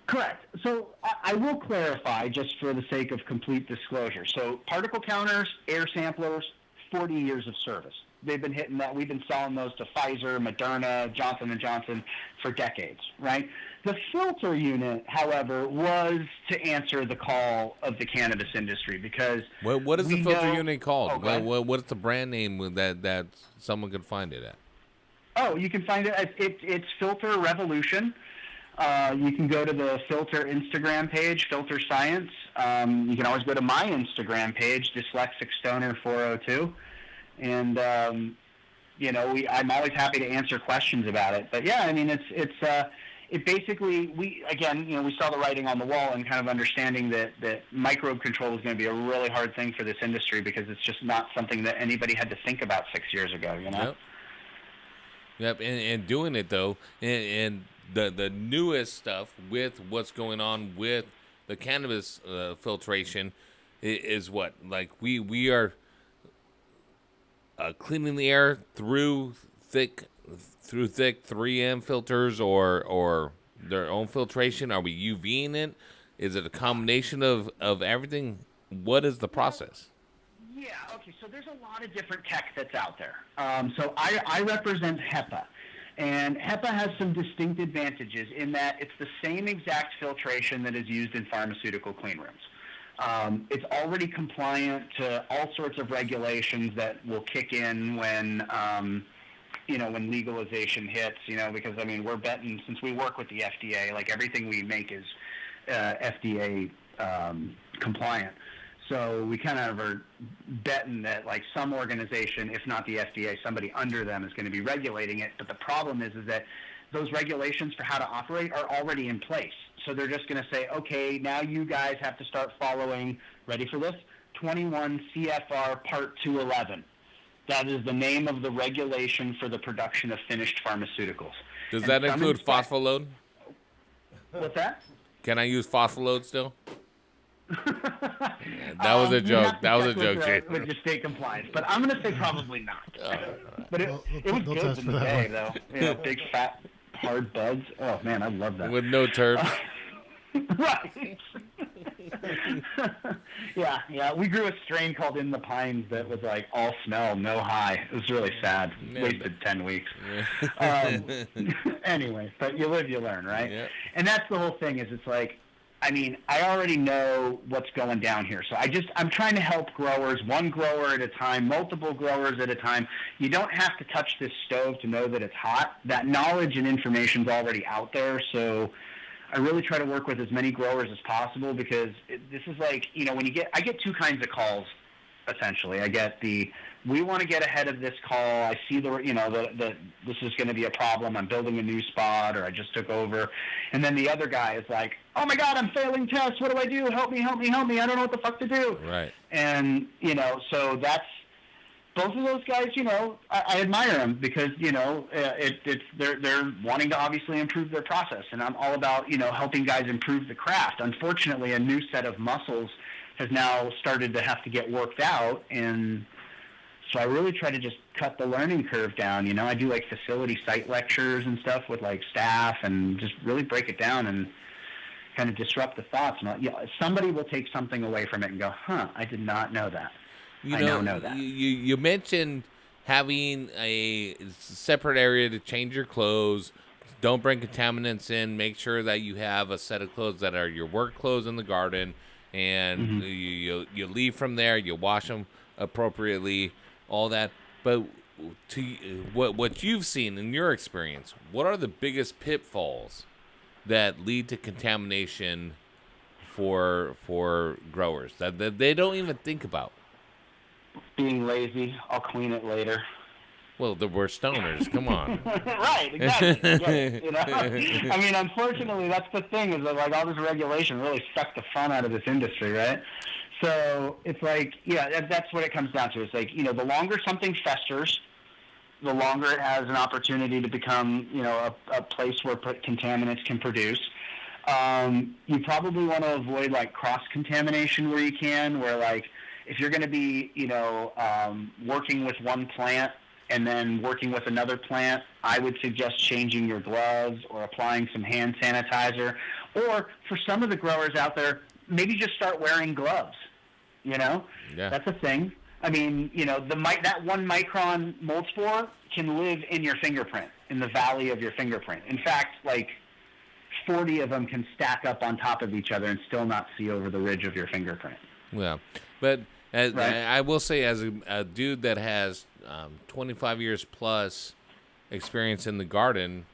Correct. So I will clarify just for the sake of complete disclosure. So particle counters, air samplers, 40 years of service. They've been hitting that. We've been selling those to Pfizer, Moderna, Johnson & Johnson for decades, right? The filter unit, however, was to answer the call of the cannabis industry because what is the filter unit called? What's the brand name that someone could find it at? Oh, you can find it. It's Filter Revolution. You can go to the Filter Instagram page, Filter Science. You can always go to my Instagram page, Dyslexic Stoner 402. And I'm always happy to answer questions about it. But yeah, I mean, it basically we saw the writing on the wall and kind of understanding that microbe control is going to be a really hard thing for this industry because it's just not something that anybody had to think about 6 years ago. Yep. And doing it though, and the newest stuff with what's going on with the cannabis filtration is what we are. Cleaning the air through thick 3M filters or their own filtration? Are we UVing it? Is it a combination of everything? What is the process? Yeah, okay, so there's a lot of different tech that's out there. So I represent HEPA, and HEPA has some distinct advantages in that it's the same exact filtration that is used in pharmaceutical clean rooms. It's already compliant to all sorts of regulations that will kick in when legalization hits, because, we're betting, since we work with the FDA, everything we make is FDA compliant. So we kind of are betting that, some organization, if not the FDA, somebody under them is going to be regulating it. But the problem is that those regulations for how to operate are already in place. So they're just going to say, okay, now you guys have to start following, ready for this, 21 CFR Part 211. That is the name of the regulation for the production of finished pharmaceuticals. Does that include phospholode? What's that? Can I use phospholode still? That was a joke. That was a joke. With your state compliance, but I'm going to say probably not. But it was good in the day, though. Big fat hard buds. Oh man, I love that. With no turf. Right. yeah. We grew a strain called In the Pines that was like all smell, no high. It was really sad. Wasted 10 weeks. Anyway, but you live, you learn, right? Yeah. And that's the whole thing. Is it's like, I mean, I already know what's going down here. So I'm trying to help growers, one grower at a time, multiple growers at a time. You don't have to touch this stove to know that it's hot. That knowledge and information's already out there. So I really try to work with as many growers as possible, because this is like, you know, I get two kinds of calls, essentially. I get we want to get ahead of this call. I see that this is going to be a problem. I'm building a new spot, or I just took over. And then the other guy is like, oh my God, I'm failing tests. What do I do? Help me. I don't know what the fuck to do. Right. And, you know, so that's, both of those guys, you know, I admire them, because, you know, they're wanting to obviously improve their process. And I'm all about, you know, helping guys improve the craft. Unfortunately, a new set of muscles has now started to have to get worked out, and so I really try to just cut the learning curve down. You know, I do like facility site lectures and stuff with like staff, and just really break it down and kind of disrupt the thoughts. And somebody will take something away from it and go, huh, I did not know that. You I now know that. You mentioned having a separate area to change your clothes. Don't bring contaminants in. Make sure that you have a set of clothes that are your work clothes in the garden, and you leave from there. You wash them appropriately, all that. But to what you've seen in your experience, what are the biggest pitfalls that lead to contamination for growers that they don't even think about? Being lazy, I'll clean it later. Well, we're stoners. Come on. Right, exactly. You know? I mean, unfortunately, that's the thing, is that like all this regulation really sucked the fun out of this industry, right? So it's like, yeah, that's what it comes down to. It's like, you know, the longer something festers, the longer it has an opportunity to become, you know, a place where contaminants can produce. You probably want to avoid like cross-contamination where you can, where like if you're going to be, you know, working with one plant and then working with another plant, I would suggest changing your gloves or applying some hand sanitizer. Or for some of the growers out there, maybe just start wearing gloves, you know? Yeah. That's a thing. I mean, you know, that 1 micron mold spore can live in your fingerprint, in the valley of your fingerprint. In fact, like 40 of them can stack up on top of each other and still not see over the ridge of your fingerprint. Yeah, but Right. I will say, as a dude that has 25 years plus experience in the garden,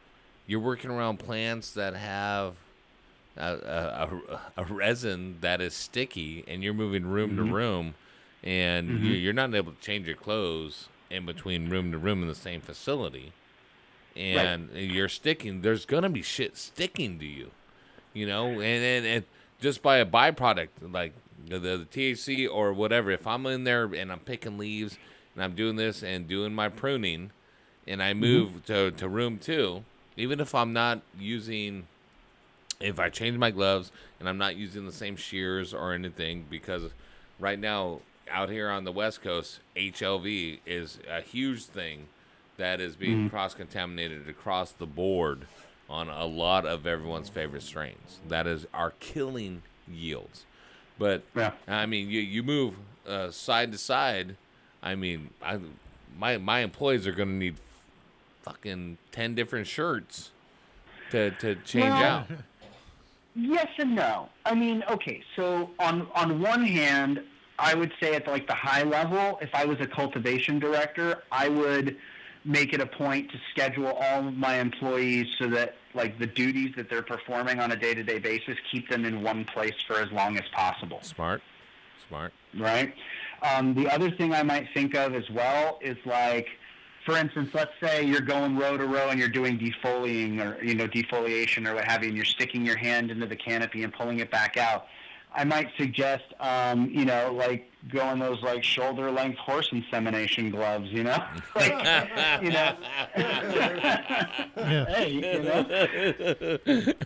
you're working around plants that have a resin that is sticky, and you're moving room to room, and you're not able to change your clothes in between room to room in the same facility, and you're sticking. There's gonna be shit sticking to you, you know, and just by a byproduct like the THC or whatever. If I'm in there and I'm picking leaves and I'm doing this and doing my pruning, and I move to room 2, even if I'm not using. If I change my gloves and I'm not using the same shears or anything, because right now out here on the West Coast, HLV is a huge thing that is being cross-contaminated across the board on a lot of everyone's favorite strains. That are killing yields. But, I mean, you move side to side. I mean, my employees are going to need fucking 10 different shirts to change out. Yes and no. I mean, okay, so on one hand, I would say at like the high level, if I was a cultivation director, I would make it a point to schedule all of my employees so that like the duties that they're performing on a day-to-day basis, keep them in one place for as long as possible. Smart. Right? The other thing I might think of as well is like, for instance, let's say you're going row to row and you're doing defoliating or, you know, defoliation or what have you, and you're sticking your hand into the canopy and pulling it back out. I might suggest, you know, like going those like shoulder length horse insemination gloves, you know, like, you know. Hey, you know.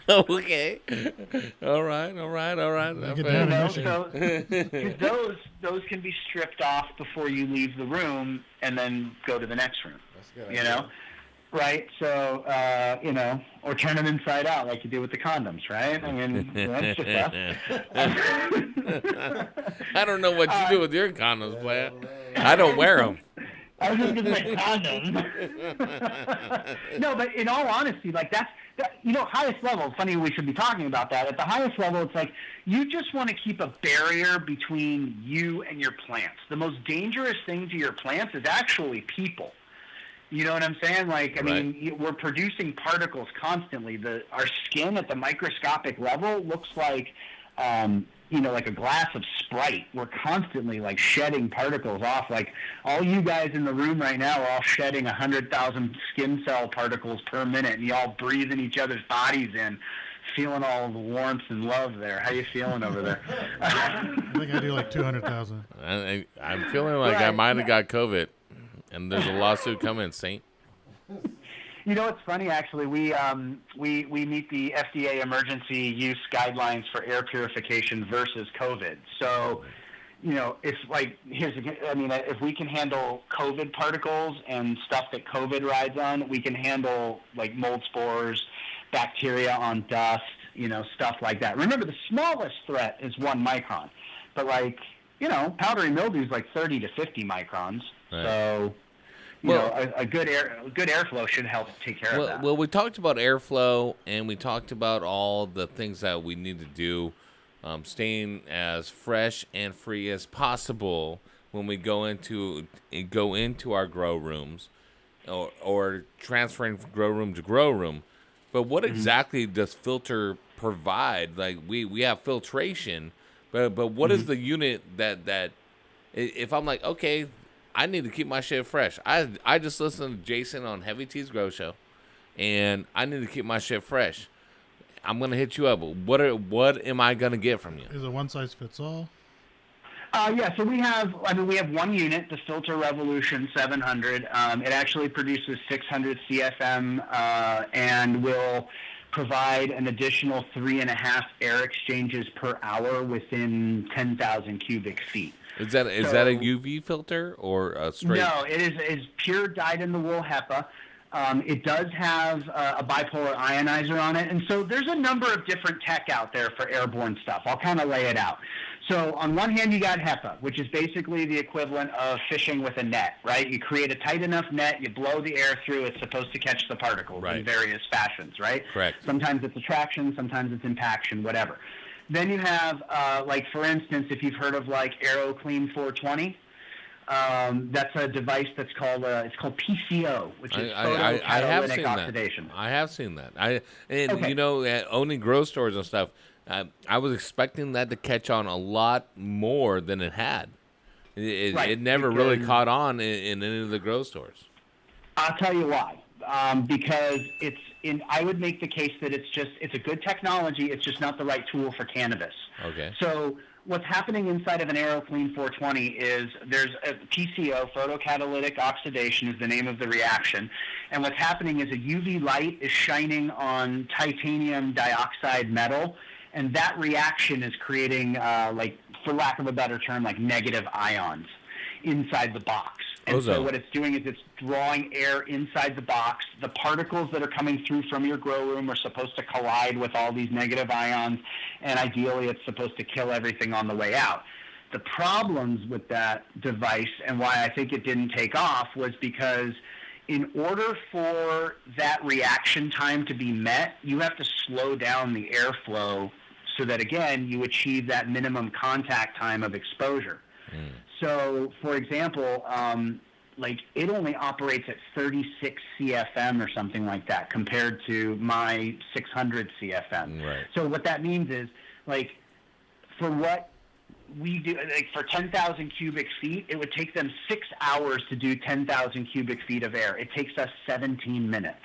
Okay. All right. You know, so 'cause those can be stripped off before you leave the room and then go to the next room. That's good. You know. right? So, or turn them inside out like you do with the condoms, right? I mean, that's just us. I don't know what you do with your condoms, player. I don't wear them. I was just going to say condoms. No, but in all honesty, like that's highest level. Funny we should be talking about that. At the highest level, it's like you just want to keep a barrier between you and your plants. The most dangerous thing to your plants is actually people. You know what I'm saying? Like, I mean, we're producing particles constantly. Our skin at the microscopic level looks like, like a glass of Sprite. We're constantly like shedding particles off. Like all you guys in the room right now are all shedding 100,000 skin cell particles per minute, and you all breathing each other's bodies in, feeling all the warmth and love there. How you feeling over there? I think I do like 200,000. I'm feeling like I might have got COVID, and there's a lawsuit coming, Saint. You know, it's funny actually. We meet the FDA emergency use guidelines for air purification versus COVID. So, if if we can handle COVID particles and stuff that COVID rides on, we can handle like mold spores, bacteria on dust, stuff like that. Remember, the smallest threat is 1 micron, but powdery mildew is like 30 to 50 microns. Right. So. A good airflow should help take care of that. Well, we talked about airflow, and we talked about all the things that we need to do, staying as fresh and free as possible when we go into our grow rooms, or transferring from grow room to grow room. But what exactly does filter provide? Like we have filtration, but what is the unit that if I'm like, okay, I need to keep my shit fresh. I just listened to Jason on Heavy T's Grow Show, and I need to keep my shit fresh. I'm gonna hit you up. What am I gonna get from you? Is it one size fits all? Yeah. So we have one unit, the Filter Revolution 700. It actually produces 600 CFM and will provide an additional 3.5 air exchanges per hour within 10,000 cubic feet. Is that a UV filter or a straight? No, it is pure dyed-in-the-wool HEPA. It does have a bipolar ionizer on it, and so there's a number of different tech out there for airborne stuff. I'll kind of lay it out. So on one hand, you got HEPA, which is basically the equivalent of fishing with a net, right? You create a tight enough net, you blow the air through, it's supposed to catch the particles in various fashions, right? Correct. Sometimes it's attraction, sometimes it's impaction, whatever. Then you have, for instance, if you've heard of AeroClean 420, that's a device that's called PCO, which is photocatalytic oxidation. I have seen that. Owning grow stores and stuff, I was expecting that to catch on a lot more than it had. It never really caught on in any of the grow stores. I'll tell you why. Because I would make the case that it's a good technology, it's just not the right tool for cannabis. Okay. So what's happening inside of an AeroClean 420 is there's a PCO, photocatalytic oxidation is the name of the reaction. And what's happening is a UV light is shining on titanium dioxide metal, and that reaction is creating, for lack of a better term, like negative ions inside the box. And so what it's doing is it's drawing air inside the box. The particles that are coming through from your grow room are supposed to collide with all these negative ions, and ideally it's supposed to kill everything on the way out. The problems with that device and why I think it didn't take off was because in order for that reaction time to be met, you have to slow down the airflow so that, again, you achieve that minimum contact time of exposure. So, for example, it only operates at 36 CFM or something like that compared to my 600 CFM. Right. So what that means is, for what we do, for 10,000 cubic feet, it would take them 6 hours to do 10,000 cubic feet of air. It takes us 17 minutes.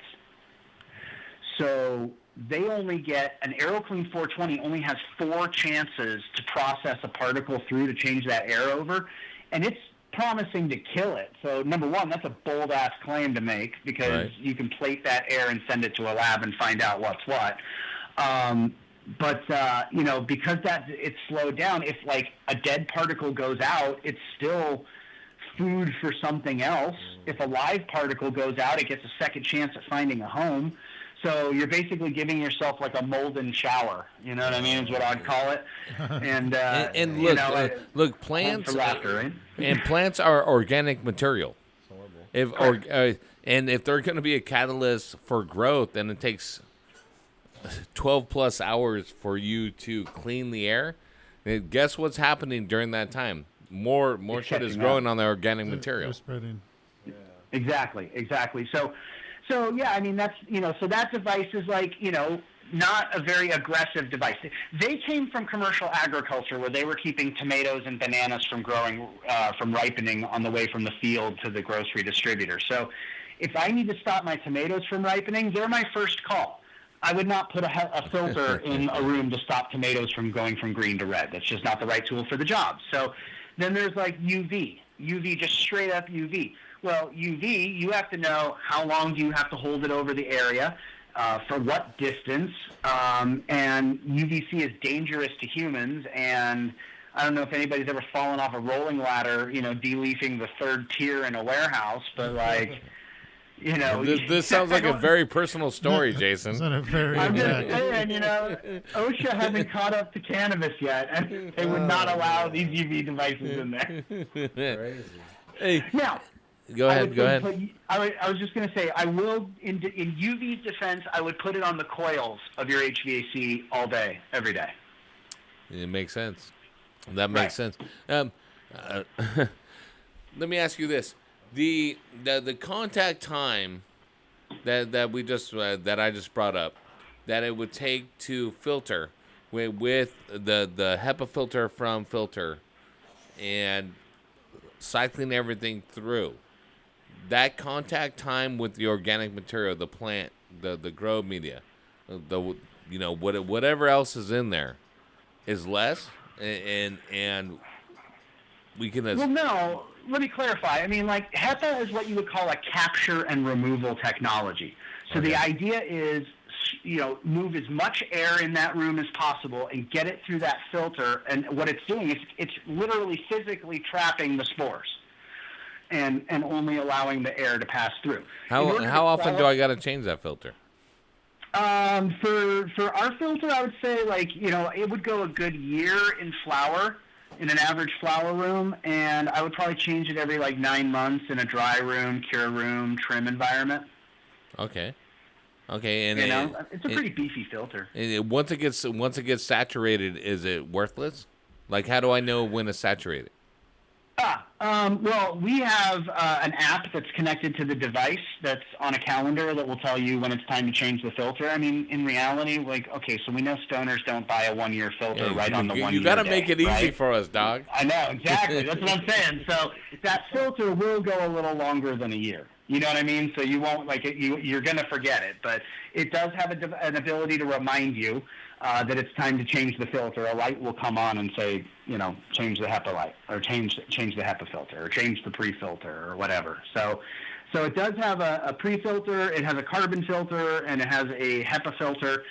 So they only get, an AeroClean 420 only has 4 chances to process a particle through to change that air over, and it's promising to kill it. So number one, that's a bold-ass claim to make because you can plate that air and send it to a lab and find out what's what. But because it's slowed down, if a dead particle goes out, it's still food for something else. If a live particle goes out, it gets a second chance at finding a home. So you're basically giving yourself like a molten shower. You know what I mean? Is what I'd call it. And And you look, know, look, plants for laughter, right? and plants are organic material. If and if they're going to be a catalyst for growth, then it takes 12 plus hours for you to clean the air. And guess what's happening during that time? More shit is catching growing up. on the organic material. They're spreading. Exactly. So yeah, I mean that's so that device is like not a very aggressive device. They came from commercial agriculture where they were keeping tomatoes and bananas from growing, from ripening on the way from the field to the grocery distributor. So if I need to stop my tomatoes from ripening, they're my first call. I would not put a filter in a room to stop tomatoes from going from green to red. That's just not the right tool for the job. So then there's like UV, just straight up UV. Well, UV, you have to know how long do you have to hold it over the area, for what distance, and UVC is dangerous to humans, and I don't know if anybody's ever fallen off a rolling ladder, deleafing the third tier in a warehouse, but like, This sounds like a very personal story, Jason. It's not a very. I'm just saying, OSHA hasn't caught up to cannabis yet, and they would not allow these UV devices in there. Hey, Now, go ahead. I was just going to say, I will, in UV's defense, I would put it on the coils of your HVAC all day, every day. It makes sense. That makes sense. Let me ask you this: the contact time that we just that I just brought up, that it would take to filter with the HEPA filter from Filter, and cycling everything through. That contact time with the organic material, the plant, the grow media, whatever else is in there, is less, and we can. Well, no. Let me clarify. I mean, like HEPA is what you would call a capture and removal technology. So the idea is, move as much air in that room as possible and get it through that filter. And what it's doing is it's literally physically trapping the spores. And only allowing the air to pass through. How often do I got to change that filter? For our filter, I would say it would go a good year in flower, in an average flower room, and I would probably change it every 9 months in a dry room, cure room, trim environment. Okay, and it's a pretty beefy filter. And once it gets saturated, is it worthless? Like, how do I know when it's saturated? Well, we have an app that's connected to the device that's on a calendar that will tell you when it's time to change the filter. I mean, in reality, so we know stoners don't buy a 1-year filter on the 1 year. You got to make it easy right? for us, dog. I know, exactly. That's what I'm saying. So that filter will go a little longer than a year. You know what I mean? So you won't you're going to forget it, but it does have an ability to remind you that it's time to change the filter. A light will come on and say, change the HEPA light, or change the HEPA filter, or change the pre-filter, or whatever. So it does have a pre-filter, it has a carbon filter, and it has a HEPA filter.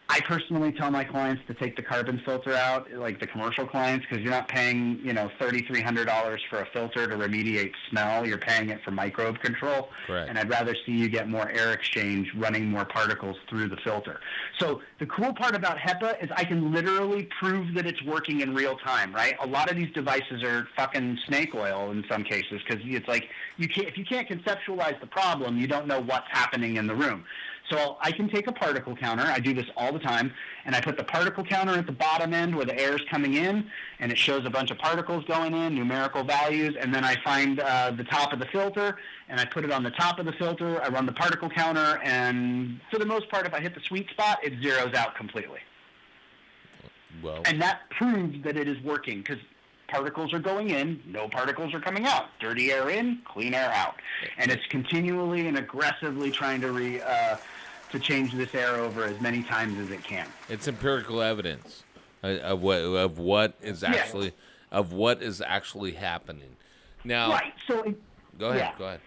I personally tell my clients to take the carbon filter out, like the commercial clients, because you're not paying, $3,300 for a filter to remediate smell. You're paying it for microbe control. Correct. And I'd rather see you get more air exchange, running more particles through the filter. So the cool part about HEPA is I can literally prove that it's working in real time, right? A lot of these devices are fucking snake oil in some cases, because it's like if you can't conceptualize the problem, you don't know what's happening in the room. So I can take a particle counter. I do this all the time, and I put the particle counter at the bottom end where the air is coming in, and it shows a bunch of particles going in, numerical values, and then I find the top of the filter, and I put it on the top of the filter. I run the particle counter, and for the most part, if I hit the sweet spot, it zeroes out completely. Well, and that proves that it is working, because particles are going in, no particles are coming out. Dirty air in, clean air out. And it's continually and aggressively trying to change this air over as many times as it can. It's empirical evidence of what is actually happening. Now, right. So go ahead. Go ahead.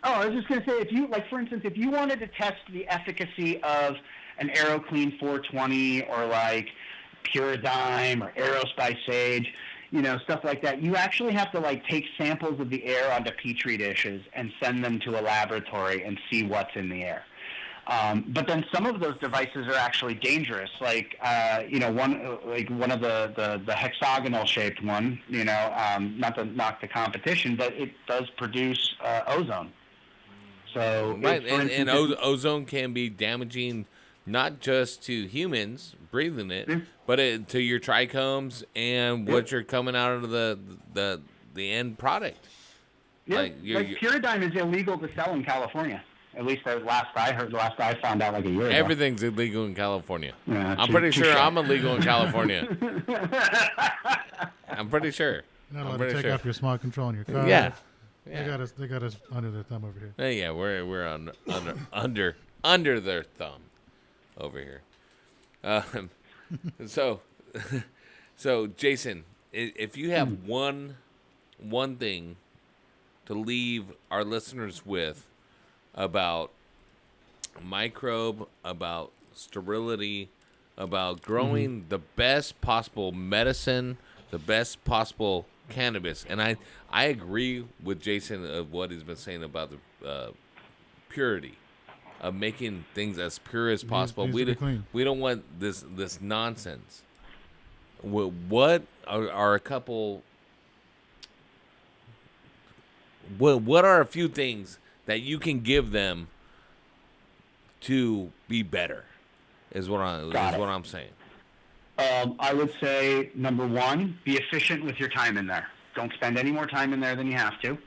Oh, I was just going to say, if you for instance, if you wanted to test the efficacy of an AeroClean 420 or Purizyme or Aerospy Sage, stuff like that. You actually have to like take samples of the air onto petri dishes and send them to a laboratory and see what's in the air. But then some of those devices are actually dangerous, like one of the hexagonal shaped one. Not to knock the competition, but it does produce ozone. So right, and ozone can be damaging not just to humans breathing it, but to your trichomes and what you're coming out of the end product. Yeah, like Puridyne is illegal to sell in California. At least the last I found out like a year ago. Everything's illegal in California. Yeah, I'm pretty sure I'm illegal in California. I'm pretty sure. You're not allowed to take off your smog control in your car. Yeah. They got us under their thumb over here. Yeah, we're under their thumb over here. So Jason, if you have one thing to leave our listeners with about microbe, about sterility, about growing the best possible medicine, the best possible cannabis, and I agree with Jason of what he's been saying about the purity of making things as pure as possible. We don't want this nonsense. What are a couple? What are a few things that you can give them to be better? Is what I'm saying. I would say, number one, be efficient with your time in there. Don't spend any more time in there than you have to.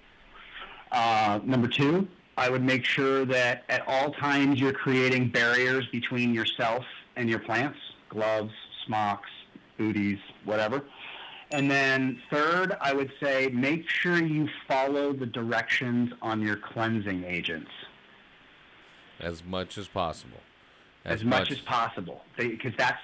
Number two, I would make sure that at all times you're creating barriers between yourself and your plants, gloves, smocks, booties, whatever. And then third, I would say make sure you follow the directions on your cleansing agents. As much as possible. As much as possible, because that's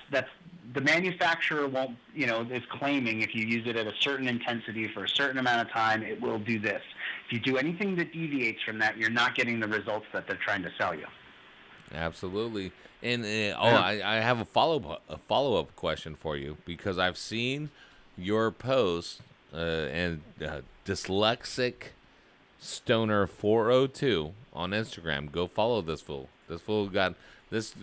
the manufacturer won't, is claiming if you use it at a certain intensity for a certain amount of time, it will do this. If you do anything that deviates from that, you're not getting the results that they're trying to sell you. Absolutely. And I have a follow-up question for you, because I've seen your post and Dyslexic Stoner 402 on Instagram. Go follow this fool. This fool got this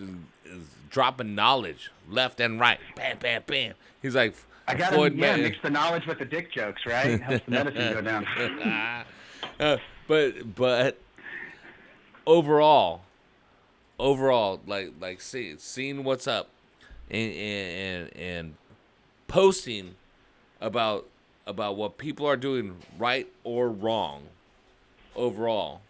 is dropping knowledge left and right. Bam, bam, bam. He's like, I got to mix the knowledge with the dick jokes, right? Helps the medicine go down. But overall, like seeing what's up and posting about what people are doing right or wrong overall.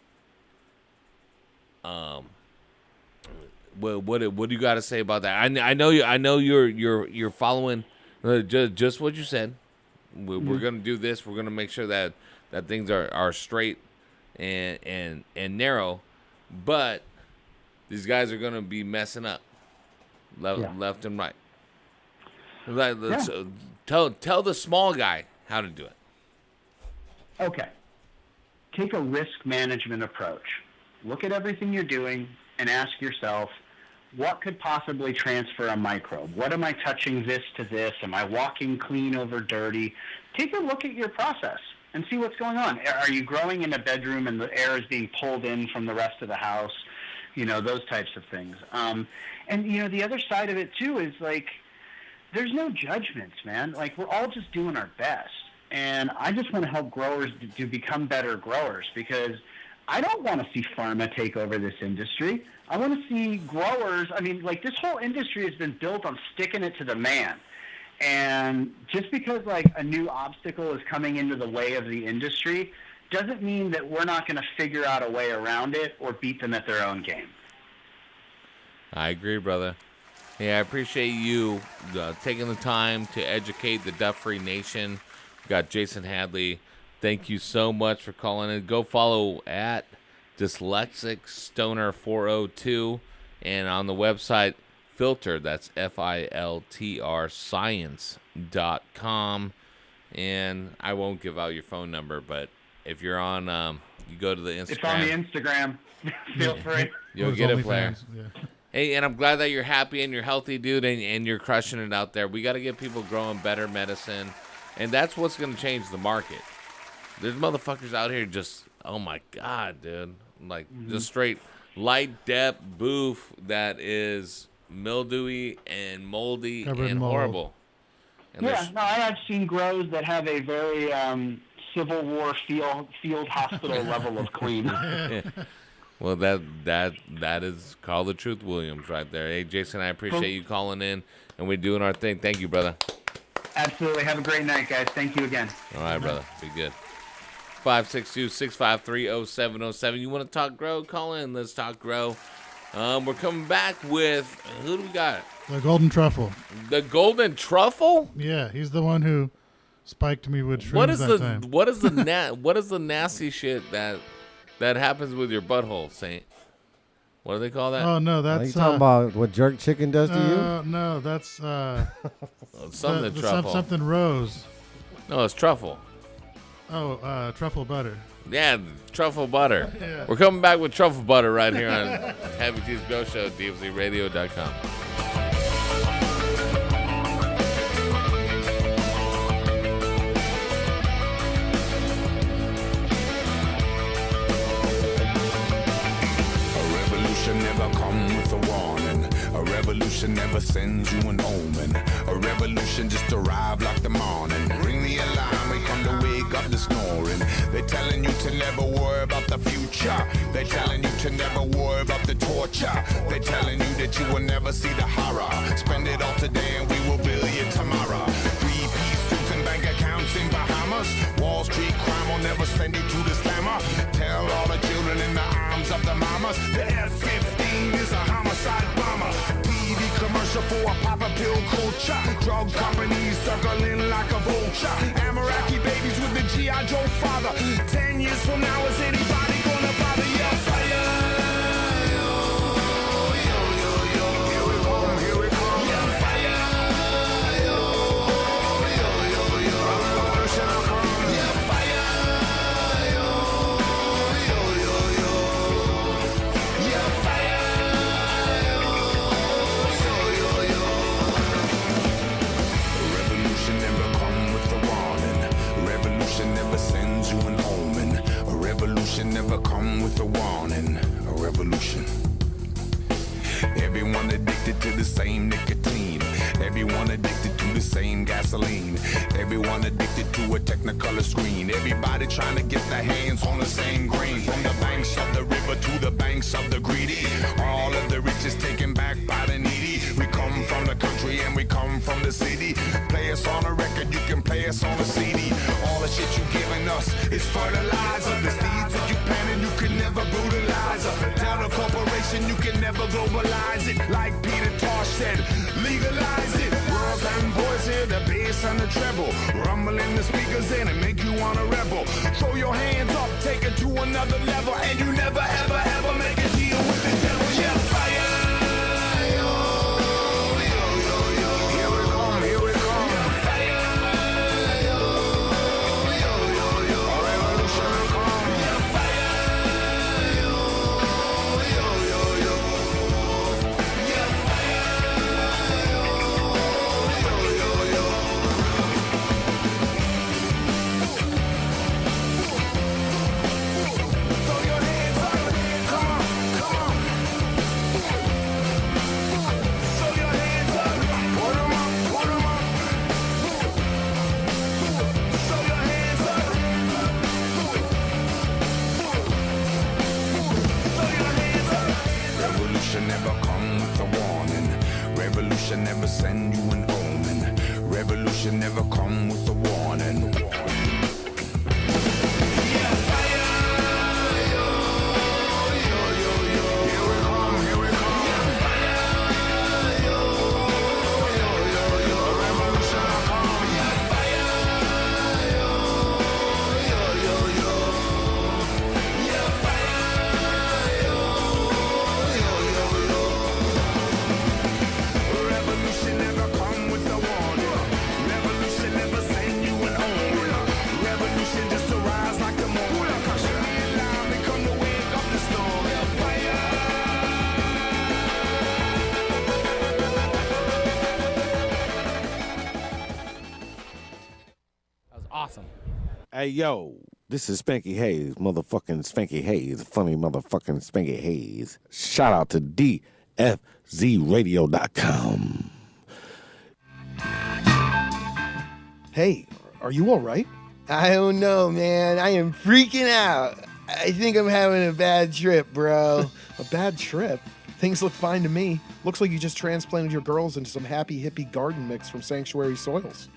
What do you got to say about that? I know you're following just what you said. We're gonna do this. We're gonna make sure that things are straight and narrow, but these guys are gonna be messing up left and right. Tell the small guy how to do it. Okay. Take a risk management approach. Look at everything you're doing and ask yourself, what could possibly transfer a microbe? What am I touching this to this? Am I walking clean over dirty? Take a look at your process and see what's going on. Are you growing in a bedroom and the air is being pulled in from the rest of the house? Those types of things. And the other side of it too is like, there's no judgments, man. Like, we're all just doing our best. And I just want to help growers to become better growers, because I don't want to see pharma take over this industry. I want to see growers. I mean, like, this whole industry has been built on sticking it to the man. And just because, like, a new obstacle is coming into the way of the industry doesn't mean that we're not going to figure out a way around it or beat them at their own game. I agree, brother. Yeah, I appreciate you taking the time to educate the Duff Free Nation. We got Jason Hadley. Thank you so much for calling in. Go follow at Dyslexic Stoner 402, and on the website Filter, that's FILTR science.com. And I won't give out your phone number, but if you're on, you go to the Instagram. It's on the Instagram. Feel free. You'll get it, player. Yeah. Hey, and I'm glad that you're happy and you're healthy, dude, and you're crushing it out there. We got to get people growing better medicine. And that's what's going to change the market. There's motherfuckers out here just, oh my God, dude. Like, just straight light depth booth that is mildewy and moldy Covered in and mold. horrible. And Yeah, no, I have seen grows that have a very Civil War field hospital level of clean. well, that is Call the Truth Williams right there. Hey, Jason, I appreciate you calling in, and we're doing our thing. Thank you, brother. Absolutely. Have a great night, guys. Thank you again. All right, brother. Be good. 562-653-0707. You want to talk grow? Call in. Let's talk grow. We're coming back with, who do we got? The golden truffle. The golden truffle? Yeah, he's the one who spiked me with shrooms What is that time. what is the nasty shit that happens with your butthole, Saint? What do they call that? Oh no, Are that's you talking about what jerk chicken does to you? No, that's Something truffle. something rose. No, it's truffle. Oh, truffle butter. Yeah, truffle butter. Yeah. We're coming back with truffle butter right here on Heavy T's Grow Show, DFZRadio.com. A revolution never come with a warning. A revolution never sends you an omen. A revolution just arrive like the morning. Ring the alarm, we come to wake up the snoring. They're telling you to never worry about the future. They're telling you to never worry about the torture. They're telling you that you will never see the horror. Spend it all today and we will bill you tomorrow. 3-piece suits and bank accounts in Bahamas. Wall Street crime will never send you to the slammer. Tell all the children in the arms of the mamas. The F-15 is a homicide bomber. TV commercial for a papa pill culture. Drug companies circling like a vulture. Amaraki babies with the G.I. Joe father. 10 years from now, is anybody gonna bother your fire? Here we come, here we come. Yeah, fire. Revolution will come. Yeah, fire. Yeah, fire. Revolution never come with a warning. Revolution never sends you an omen. A revolution never come with a warning. A revolution. Everyone addicted to the same nicotine. Everyone addicted to the same gasoline. Everyone addicted to a Technicolor screen. Everybody trying to get their hands on the same green. From the banks of the river to the banks of the greedy. All of the rich is taken back by the needy. We come from the country and we come from the city. Play us on a record, you can play us on a CD. All the shit you giving us is fertilizer. The seeds that you planted, you can never brutalize them. Tell the corporation you can never globalize it. Like Peter Tosh said, legalize it. Girls and boys hear the bass and the treble. Rumbling the speakers in and make you wanna rebel. Throw your hands up, take it to another level. And you never ever ever make a deal with the devil. Yeah, fire. Here we come, here we come. Fire. A revolution will come. Yeah, fire. Yeah, fire. Throw your hands up. Come on, come on. Throw your hands up. Put 'em up, put 'em up. Throw your hands up. Throw your hands up. Revolution never come with a warning. Revolution never send you an omen. Revolution never come with a warning. Yeah, fire. Here we come, here we come. Yeah, fire. A revolution will come. Yeah, fire. Yeah, fire. Revolution never Hey, yo, this is Spanky Hayes, motherfucking Spanky Hayes, funny motherfucking Spanky Hayes. Shout out to DFZRadio.com. Hey, are you all right? I don't know, man. I am freaking out. I think I'm having a bad trip, bro. A bad trip? Things look fine to me. Looks like you just transplanted your girls into some happy hippie garden mix from Sanctuary Soils.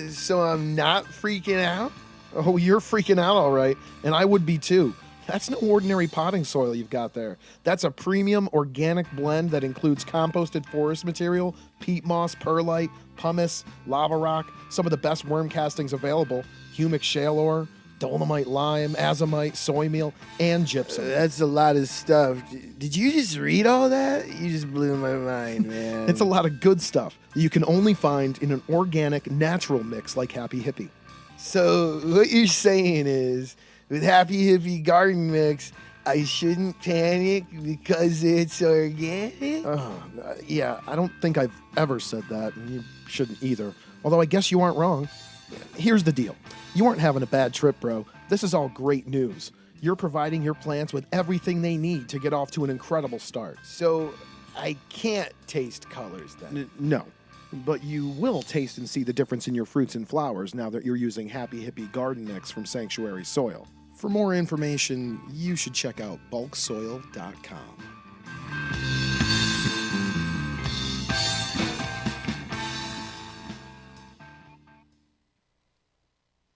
So I'm not freaking out? Oh, you're freaking out, all right. And I would be too. That's no ordinary potting soil you've got there. That's a premium organic blend that includes composted forest material, peat moss, perlite, pumice, lava rock, some of the best worm castings available, humic shale ore, dolomite lime, azomite, soy meal, and gypsum. That's a lot of stuff. Did you just read all that? You just blew my mind, man. It's a lot of good stuff that you can only find in an organic, natural mix like Happy Hippie. So what you're saying is, with Happy Hippie Garden Mix, I shouldn't panic because it's organic? Yeah, I don't think I've ever said that, and you shouldn't either. Although I guess you aren't wrong. Here's the deal. You aren't having a bad trip, bro. This is all great news. You're providing your plants with everything they need to get off to an incredible start. So I can't taste colors then? No. But you will taste and see the difference in your fruits and flowers now that you're using Happy Hippie Garden Mix from Sanctuary Soil. For more information, you should check out bulksoil.com.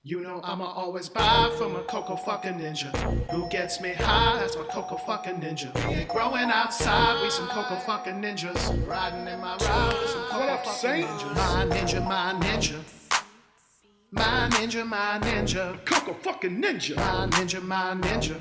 You know I'ma always buy from a Coco fucking ninja. Who gets me high? That's my Coco fucking ninja. Yeah, growing outside, we some Coco fucking ninjas. Riding in my ride with some Coco fucking ninjas. My ninja, my ninja. My ninja, my ninja. Coco fucking ninja. My ninja, my ninja.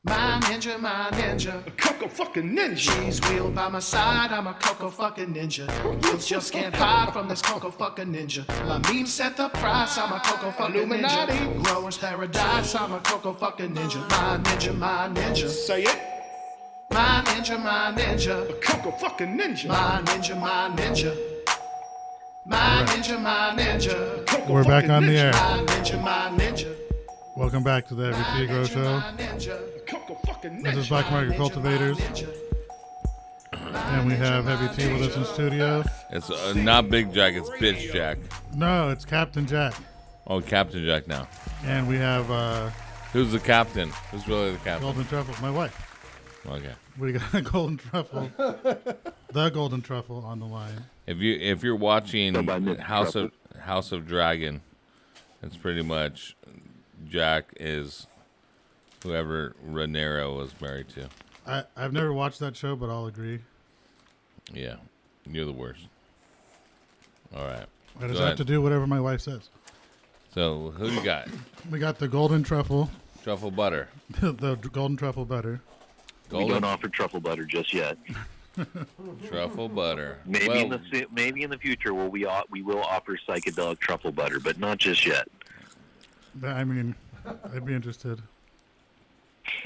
My ninja, my ninja. A Coco fucking ninja. She's wheeled by my side, I'm a Coco fucking ninja. You just can't hide from this Coco fucking ninja. My meme set the price, I'm a Coco fucking Illuminati. Ninja. Growers paradise, I'm a Coco fucking ninja. My ninja, my ninja. Say it. My ninja, my ninja. A Coco fucking ninja. My ninja, my ninja. My ninja, my ninja. Coco We're back on the air. My ninja, my ninja. Welcome back to the Heavy Tea Grow Show. This is Black Market Cultivators. And we have Heavy Tea with us in studio. It's not Big Jack, it's Bitch Jack. No, it's Captain Jack. Oh, Captain Jack now. And we have... who's the captain? Who's really the captain? Golden Truffle, my wife. Okay. We got Golden Truffle. The Golden Truffle on the line. If you're watching House of Dragon, it's pretty much Jack is whoever Rhaenyra was married to. I've never watched that show, but I'll agree. Yeah, you're the worst. All right. I just have to do whatever my wife says. So who you got? We got the Golden Truffle. Truffle butter. The Golden Truffle butter. We don't offer truffle butter just yet. Truffle butter. Maybe in the future we will offer psychedelic truffle butter, but not just yet. I mean, I'd be interested.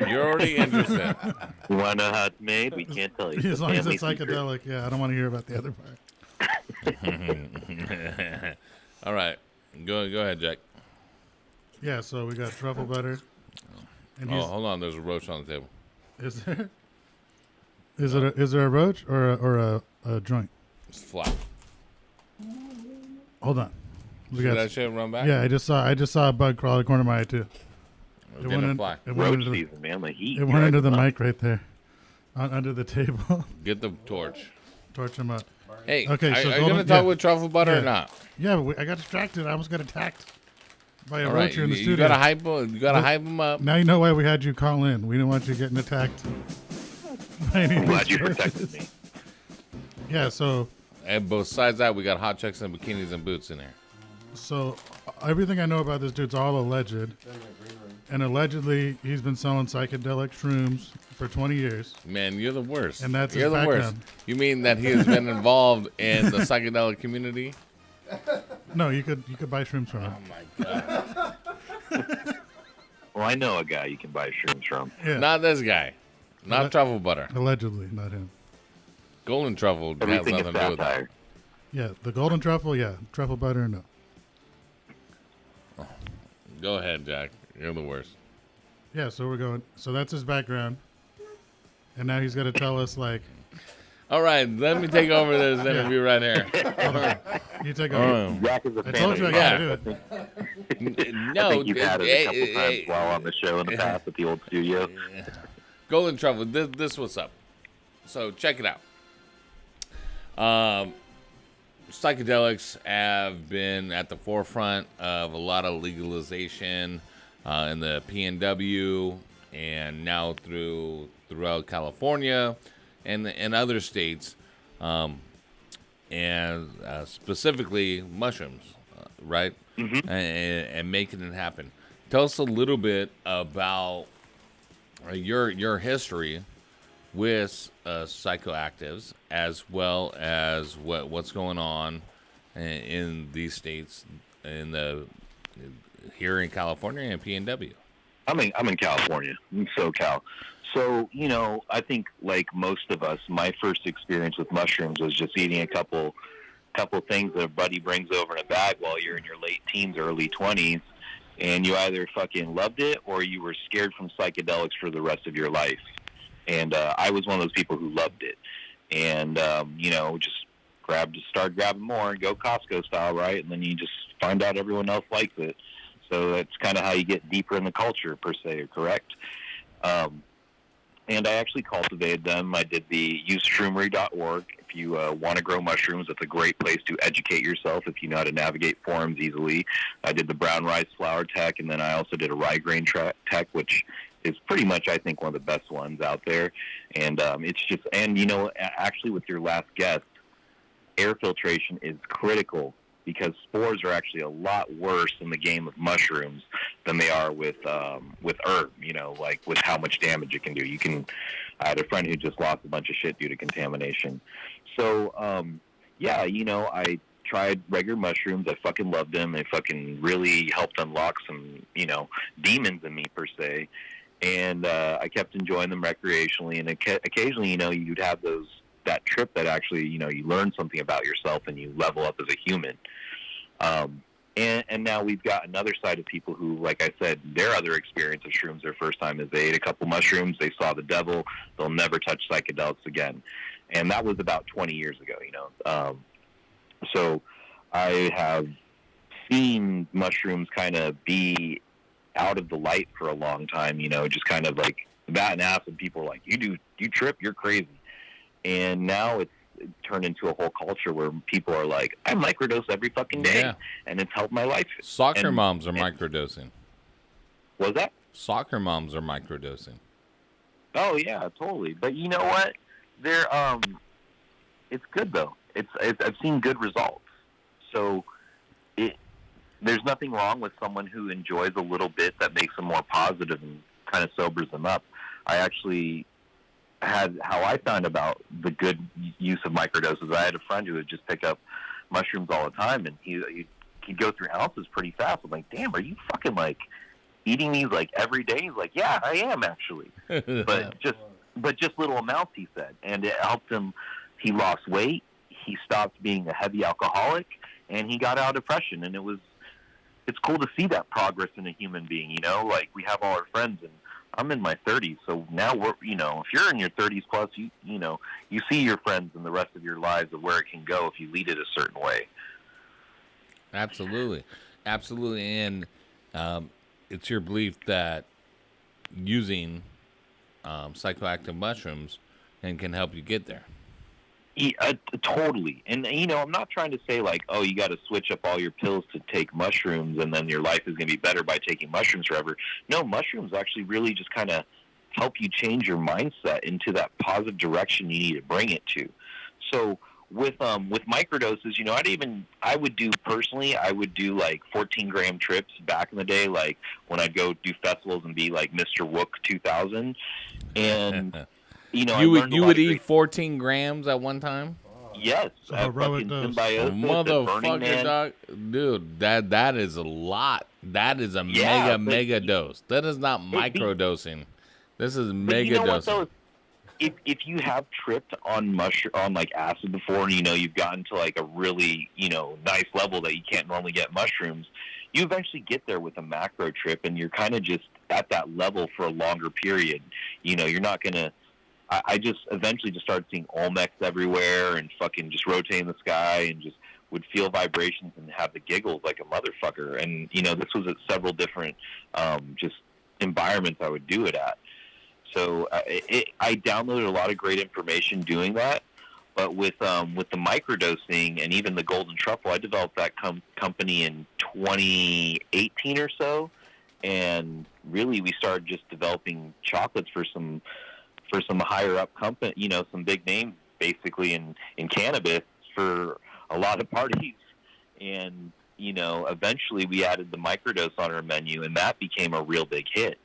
You're already interested. You want to know how it's made? We can't tell you. As long as it's psychedelic, yeah. I don't want to hear about the other part. All right. Go ahead, Jack. Yeah, so we got truffle butter. And hold on. There's a roach on the table. Is there? Is there a roach or a joint? It's flat. Hold on. Should that shit run back? Yeah, I just saw a bug crawl out of the corner of my eye too. It went season, man. The heat. It went into the mic right there, under the table. Get the torch. Torch him up. Hey, okay. Are you gonna talk with truffle butter or not? Yeah, but I got distracted. I almost got attacked by a roach here in the studio. You gotta hype him up. Now you know why we had you call in. We didn't want you getting attacked. I'm glad you protected me. Yeah. So. And besides that, we got hot chicks and bikinis and boots in there. So everything I know about this dude's all alleged. And allegedly, he's been selling psychedelic shrooms for 20 years. Man, you're the worst. And that's you're his the background. worst. You mean that he has been involved in the psychedelic community? No, you could buy shrooms from him. Oh my god. Well, I know a guy you can buy shrooms from. Yeah. Not this guy. Not truffle butter. Allegedly, not him. Golden truffle has nothing to do with that. Yeah, the golden truffle, yeah. Truffle butter, no. Go ahead, Jack. You're the worst. Yeah, so we're going. So that's his background, and now he's got to tell us like. All right, let me take over this interview right here. You take over. Jack is a I fan told of you I yours. got to do it. No, I think you've had it a couple times while on the show in the past at the old studio. Golden Truffle, this what's up. So check it out. Psychedelics have been at the forefront of a lot of legalization in the PNW and now throughout California and other states, and specifically mushrooms, right? Mm-hmm. And making it happen. Tell us a little bit about your history with psychoactives, as well as what's going on in these states, here in California and PNW. I'm in California, in SoCal. So, I think like most of us, my first experience with mushrooms was just eating a couple things that a buddy brings over in a bag while you're in your late teens, early 20s, and you either fucking loved it or you were scared from psychedelics for the rest of your life. And I was one of those people who loved it. And, just start grabbing more and go Costco style, right? And then you just find out everyone else likes it. So that's kind of how you get deeper in the culture, per se, correct? And I actually cultivated them. I did the useshroomery.org. If you want to grow mushrooms, it's a great place to educate yourself if you know how to navigate forums easily. I did the brown rice flour tech, and then I also did a rye grain tech, which is pretty much, I think, one of the best ones out there. And it's just, and actually with your last guest, air filtration is critical because spores are actually a lot worse in the game of mushrooms than they are with herb, like with how much damage it can do. I had a friend who just lost a bunch of shit due to contamination. So, I tried regular mushrooms. I fucking loved them. They fucking really helped unlock some, demons in me, per se. And I kept enjoying them recreationally. And occasionally, you'd have that trip that actually, you learn something about yourself and you level up as a human. And now we've got another side of people who, like I said, their other experience of shrooms, their first time is they ate a couple mushrooms, they saw the devil, they'll never touch psychedelics again. And that was about 20 years ago, So I have seen mushrooms kind of be out of the light for a long time, just kind of like that and acid. People are like, you trip, you're crazy. And now it's turned into a whole culture where people are like, I microdose every fucking day, and it's helped my life. Soccer moms are microdosing. Was that? Soccer moms are microdosing. Oh yeah, totally. But you know what? They're it's good though. I've seen good results. So there's nothing wrong with someone who enjoys a little bit that makes them more positive and kind of sobers them up. I actually had how I found about the good use of microdoses. I had a friend who would just pick up mushrooms all the time, and he'd go through ounces pretty fast. I'm like, damn, are you fucking like eating these like every day? He's like, yeah, I am actually, but just little amounts, he said, and it helped him. He lost weight, he stopped being a heavy alcoholic, and he got out of depression. And it's cool to see that progress in a human being. Like we have all our friends, and I'm in my 30s, so now we're, if you're in your 30s plus, you see your friends and the rest of your lives of where it can go if you lead it a certain way. Absolutely. And it's your belief that using psychoactive mushrooms can help you get there. Yeah, totally. And, I'm not trying to say like, oh, you got to switch up all your pills to take mushrooms and then your life is going to be better by taking mushrooms forever. No, mushrooms actually really just kind of help you change your mindset into that positive direction you need to bring it to. So with microdoses, I would do like 14-gram trips back in the day, like when I'd go do festivals and be like Mr. Wook 2000. And... you would eat 14 grams at one time? Yes. Motherfucker, dog. Dude, that is a lot. That is a mega dose. That is not microdosing. This is mega dosing. If you have tripped on like acid before, and you've gotten to like a really nice level that you can't normally get mushrooms, you eventually get there with a macro trip, and you're kind of just at that level for a longer period. You know, you're not going to, I just eventually just started seeing Olmecs everywhere and fucking just rotating the sky and just would feel vibrations and have the giggles like a motherfucker. And, you know, this was at several different just environments I would do it at. So I downloaded a lot of great information doing that. But with the microdosing and even the Golden Truffle, I developed that company in 2018 or so, and really we started just developing chocolates for some higher up company, you know, some big names basically in cannabis for a lot of parties. And you know, eventually we added the microdose on our menu, and that became a real big hit.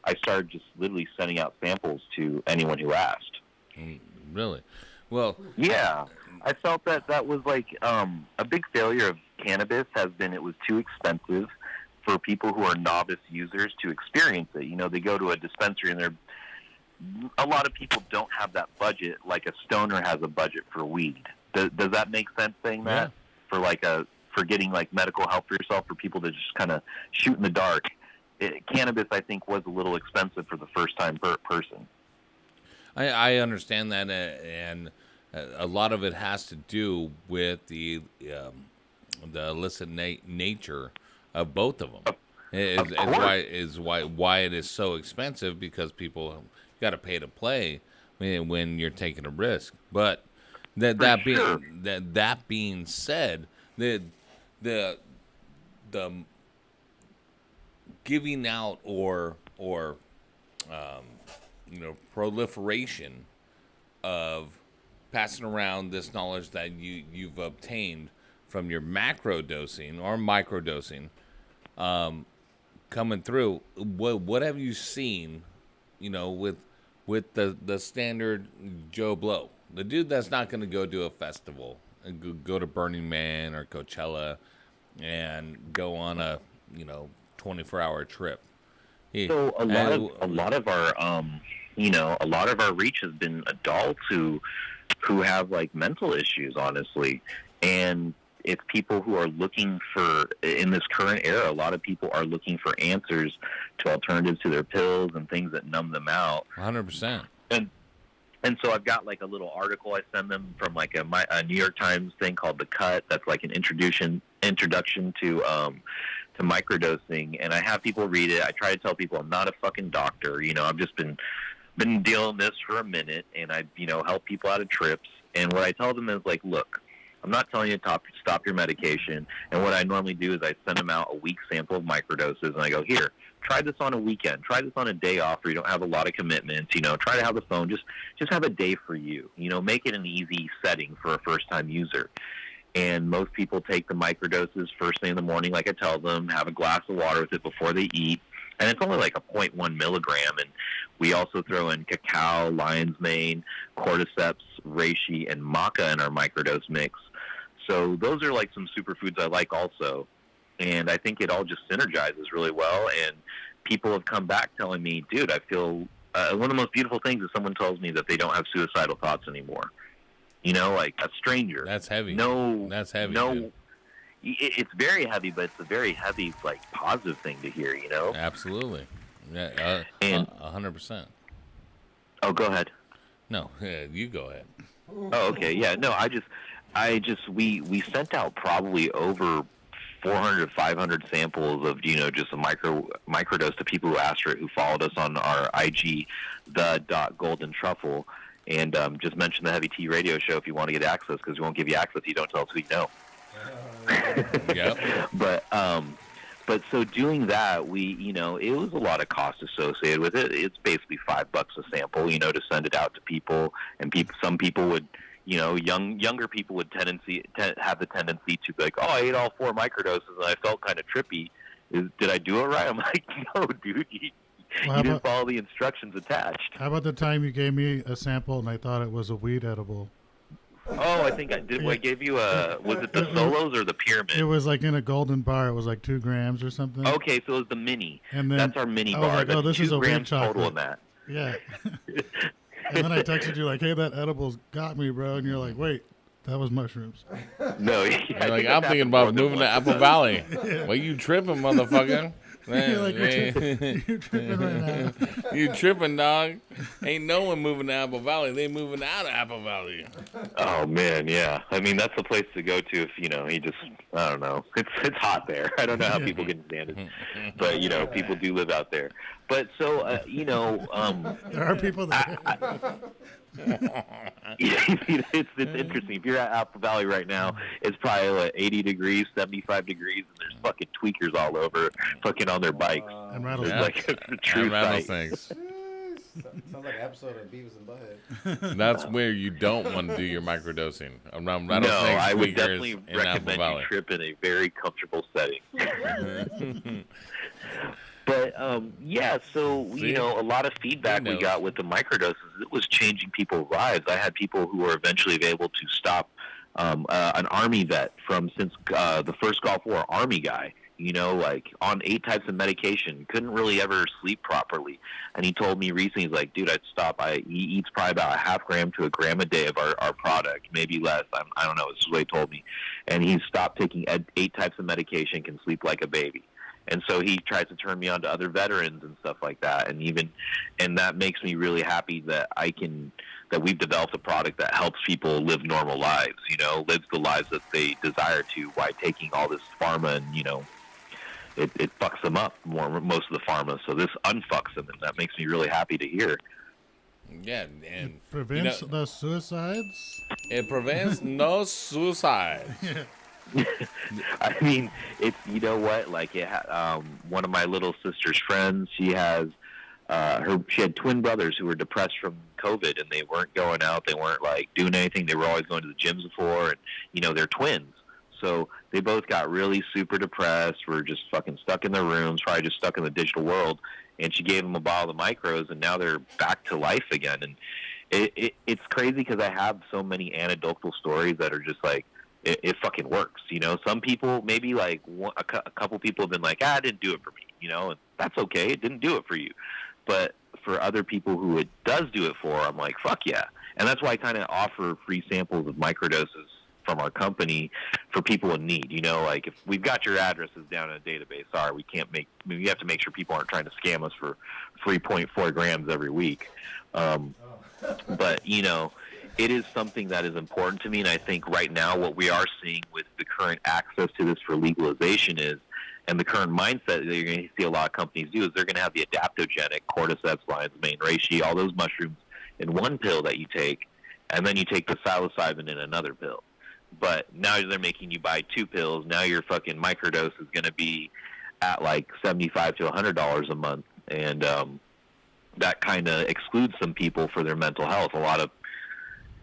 I started just literally sending out samples to anyone who asked. Really? Well, yeah, I felt that was like a big failure of cannabis has been it was too expensive for people who are novice users to experience it. You know, they go to a dispensary and a lot of people don't have that budget like a stoner has a budget for weed. Does that make sense saying that? Yeah. For getting like medical help for yourself, for people to just kind of shoot in the dark. Cannabis, I think, was a little expensive for the first time person. I understand that, and a lot of it has to do with the illicit nature of both of them. Is why it is so expensive, because people got to pay to play when you're taking a risk. But that being said, the giving out or proliferation of passing around this knowledge that you've obtained from your macro dosing or micro dosing coming through. What have you seen, with the standard Joe Blow, the dude that's not going to go to a festival and go to Burning Man or Coachella and go on a 24-hour trip? So a lot of our reach has been adults who have like mental issues, honestly, and it's people who are looking for, in this current era, a lot of people are looking for answers to alternatives to their pills and things that numb them out. 100%. And so I've got like a little article I send them from like a New York Times thing called The Cut. That's like an introduction to microdosing, and I have people read it. I try to tell people I'm not a fucking doctor. I've just been dealing with this for a minute, and I help people out of trips. And what I tell them is like, look, I'm not telling you to stop your medication. And what I normally do is I send them out a week sample of microdoses, and I go, here, try this on a weekend. Try this on a day off where you don't have a lot of commitments. Try to have the phone. Just have a day for you. Make it an easy setting for a first-time user. And most people take the microdoses first thing in the morning, like I tell them, have a glass of water with it before they eat. And it's only like a 0.1 milligram. And we also throw in cacao, lion's mane, cordyceps, reishi, and maca in our microdose mix. So those are like some superfoods I like also. And I think it all just synergizes really well. And people have come back telling me, dude, I feel one of the most beautiful things is someone tells me that they don't have suicidal thoughts anymore. Like a stranger. That's heavy. That's heavy. No, it's very heavy, but it's a very heavy, like, positive thing to hear. Absolutely. Yeah, 100%. Oh, go ahead. No, you go ahead. Oh, okay. Yeah. No, we sent out probably over 400 to 500 samples of just a microdose to people who asked for it, who followed us on our IG, the.golden truffle. And just mention the Heavy Tea Radio Show if you want to get access, because we won't give you access. You don't tell us who you know. Yep. But so doing that, it was a lot of cost associated with it. It's basically $5 a sample, to send it out to people. And some people would, younger people would have the tendency to be like, oh, I ate all 4 microdoses and I felt kind of trippy. Did I do it right? I'm like, no, dude. You didn't follow the instructions attached. How about the time you gave me a sample and I thought it was a weed edible? Oh, I think I did. I gave you was it the Solos or the Pyramid? It was like in a golden bar. It was like 2 grams or something. Okay, so it was the mini. And then, that's our mini I bar. was like, that's this 2 is a weed grams chocolate. total in that. Yeah. And then I texted you like, hey, that edible's got me, bro. And you're like, wait, That was mushrooms. No, You're like, I'm thinking about moving to Apple Valley. Well, you tripping, motherfucker. You're tripping right now. You tripping, dog. Ain't no one moving to Apple Valley. They moving out of Apple Valley. Oh man, yeah. I mean, that's the place to go to if you just. I don't know. It's hot there. I don't know how people can stand it, but people do live out there. But so there are people there. It's interesting. If you're at Apple Valley right now, it's probably like 80 degrees, 75 degrees, and there's fucking tweakers all over, fucking on their bikes. And It's like a true And sight. rattlesnakes. Sounds like an episode of Beavis and Butthead. That's where you don't want to do your microdosing. Around No, rattlesnakes, I would tweakers, definitely in Apple recommend Valley. you trip in a very comfortable setting. But so See? a lot of feedback we got with the microdoses. It was changing people's lives. I had people who were eventually able to stop an Army vet from since the first Gulf War, Army guy. Like on 8 types of medication, couldn't really ever sleep properly. And he told me recently, he's like, dude, I'd stop. He eats probably about a half gram to a gram a day of our product, maybe less. I don't know. This is what he told me. And he's stopped taking 8 types of medication, can sleep like a baby. And so he tries to turn me on to other veterans and stuff like that. And that makes me really happy that that we've developed a product that helps people live normal lives, lives the lives that they desire to by taking all this pharma and, it fucks them up most of the pharma. So this unfucks them, and that makes me really happy to hear. Yeah, and Prevents the suicides? It prevents no suicide. I mean, it's like one of my little sister's friends. She has she had twin brothers who were depressed from COVID, and they weren't going out. They weren't like doing anything. They were always going to the gyms before, and they're twins. So they both got really super depressed. Were just fucking stuck in their rooms, probably just stuck in the digital world. And she gave them a bottle of micros, and now they're back to life again. And it's crazy because I have so many anecdotal stories that are just like, it fucking works. Some people, maybe like a couple people have been like, it didn't do it for me, and that's okay. It didn't do it for you. But for other people who it does do it for, I'm like, fuck yeah. And that's why I kind of offer free samples of microdoses from our company for people in need. Like if we've got your addresses down in a database, sorry, we have to make sure people aren't trying to scam us for 3.4 grams every week. But, it is something that is important to me, and I think right now what we are seeing with the current access to this for legalization is, and the current mindset that you're going to see a lot of companies do, is they're going to have the adaptogenic, cordyceps, lion's mane, reishi, all those mushrooms in one pill that you take, and then you take the psilocybin in another pill. But now they're making you buy 2 pills. Now your fucking microdose is going to be at like $75 to $100 a month, and that kind of excludes some people for their mental health. A lot of,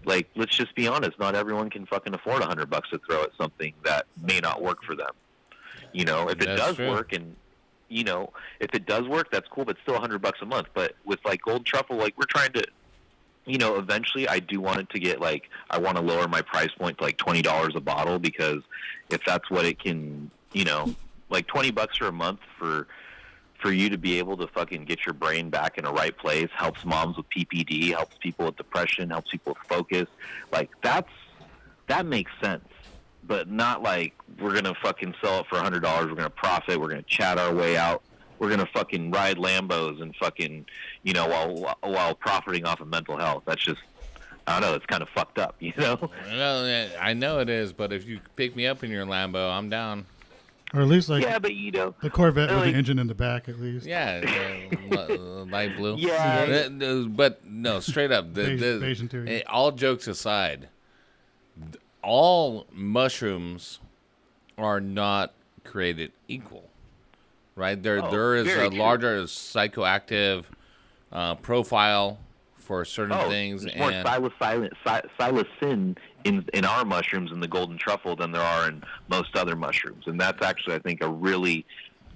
like, let's just be honest, not everyone can fucking afford $100 to throw at something that may not work for them. If it does work, and if it does work, that's cool, but still $100 a month. But with like Golden Truffle, like we're trying to, eventually I do want it to get like, I want to lower my price point to like $20 a bottle, because if that's what it can, like $20 for a month for you to be able to fucking get your brain back in a right place, helps moms with PPD, helps people with depression, helps people with focus. Like that makes sense, but not like we're going to fucking sell it for $100. We're going to profit. We're going to chat our way out. We're going to fucking ride Lambos and fucking, while profiting off of mental health. That's just, I don't know, it's kind of fucked up, Well, I know it is, but if you pick me up in your Lambo, I'm down. Or at least like but the Corvette with the engine in the back, at least. Yeah, light blue. Yeah. But no, straight up. Beige interior. All jokes aside, all mushrooms are not created equal, right? There is a larger psychoactive profile for certain things. There's more psilocin in our mushrooms in the Golden Truffle than there are in most other mushrooms, and that's actually, I think, a really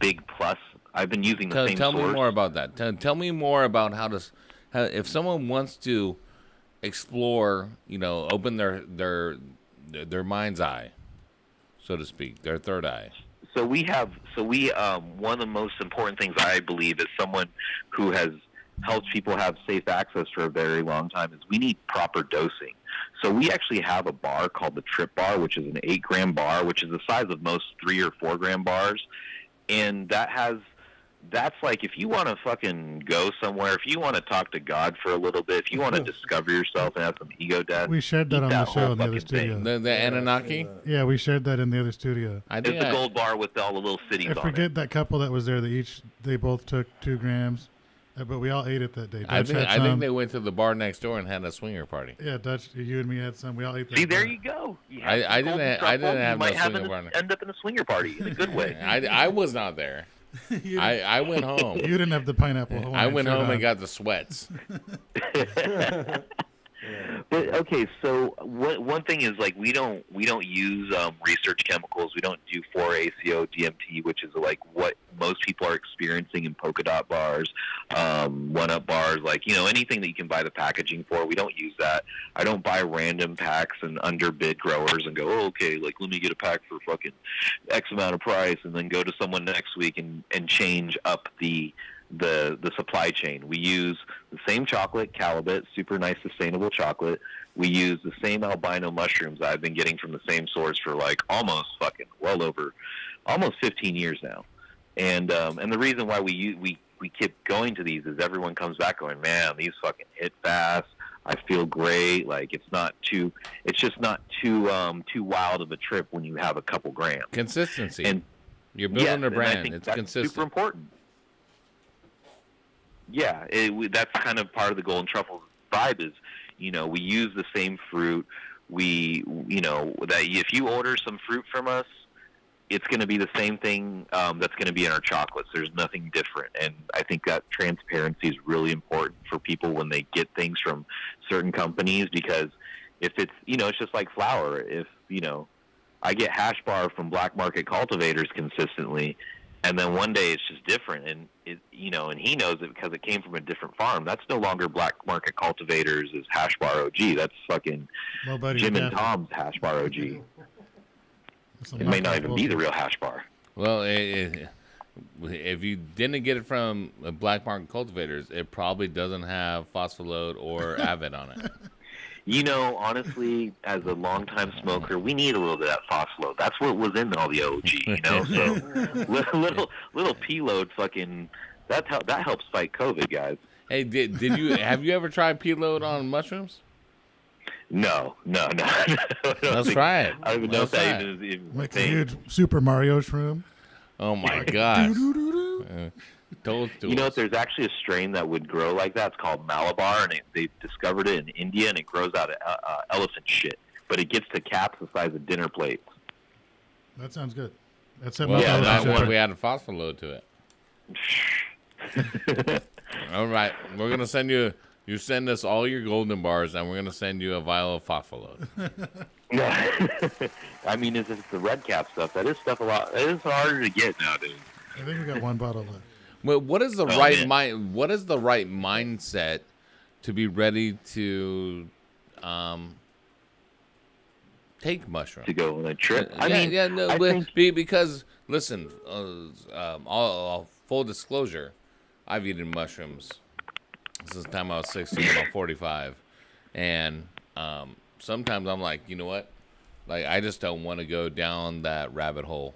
big plus. I've been using the same Tell source. me more about that. Tell me more about how if someone wants to explore, open their mind's eye, so to speak, their third eye. So we one of the most important things I believe is someone who has helps people have safe access for a very long time is we need proper dosing. So we actually have a bar called the Trip Bar, which is an 8-gram bar, which is the size of most 3 or 4 gram bars. And that's like if you want to fucking go somewhere, if you want to talk to God for a little bit, if you want to discover yourself and have some ego death. We shared that on the show in the other fucking studio. thing. The Anunnaki? Yeah, we shared that in the other studio. I It's the gold bar with all the little cities I on it. forget that couple that was there. They both took 2 grams, but we all ate it that day. I Dutch had think some. they went to the bar next door and had a swinger party. Yeah, Dutch, you and me had some. We all ate that. See, there bar. you go. You I have some golden didn't truffles, have you no might have swinger party. end up in a swinger party in a good way. I was not there. I went home. You didn't have the pineapple. I Hawaiian went shirt home on. and got the sweats. But okay, so one thing is like we don't use research chemicals. We don't do 4-ACO DMT, which is like what most people are experiencing in polka dot bars, 1-Up bars, like anything that you can buy the packaging for. We don't use that. I don't buy random packs and underbid growers and go, oh, okay, like let me get a pack for fucking X amount of price, and then go to someone next week and change up the supply chain. We use the same chocolate, Calibit, super nice sustainable chocolate. We use the same albino mushrooms I've been getting from the same source for like almost 15 years now. And the reason why we keep going to these is everyone comes back going, man, these fucking hit fast. I feel great. Like it's just not too wild of a trip when you have a couple grams. Consistency. And you're building yes, a and I brand. think It's that's consistent. super important. Yeah, that's kind of part of the Golden Truffles vibe is, we use the same fruit. That if you order some fruit from us, it's going to be the same thing that's going to be in our chocolates. There's nothing different. And I think that transparency is really important for people when they get things from certain companies, because if it's, it's just like flour. If, I get hash bar from black market cultivators consistently, and then one day it's just different, and and he knows it because it came from a different farm. That's no longer black market cultivators as hash bar OG. That's fucking Jim and Tom's hash bar OG. It may not even be the real hash bar. Well, if you didn't get it from black market cultivators, it probably doesn't have Phospholode or Avid on it. Honestly, as a longtime smoker, we need a little bit of that Phospholode. That's what was in all the OG, So little P-load fucking that helps fight COVID, guys. Hey, have you ever tried P-load on mushrooms? No. Let's try it. I don't even know if that even is a Like a thing. huge Super Mario shroom. Oh my god. There's actually a strain that would grow like that. It's called Malabar, and they discovered it in India, and it grows out of elephant shit. But it gets to caps the size of dinner plates. That sounds good. That's that one we added Phospholode to it. All right, we're gonna send you. You send us all your golden bars, and we're gonna send you a vial of Phospholode. I mean, it's the red cap stuff. That is stuff a lot. It is harder to get nowadays. I think we got one bottle left. Well, what is the What is the right mindset to be ready to take mushrooms? To go on a trip? Because listen, all full disclosure, I've eaten mushrooms since the time I was 16. I'm 45, and sometimes I'm like, you know what? Like, I just don't want to go down that rabbit hole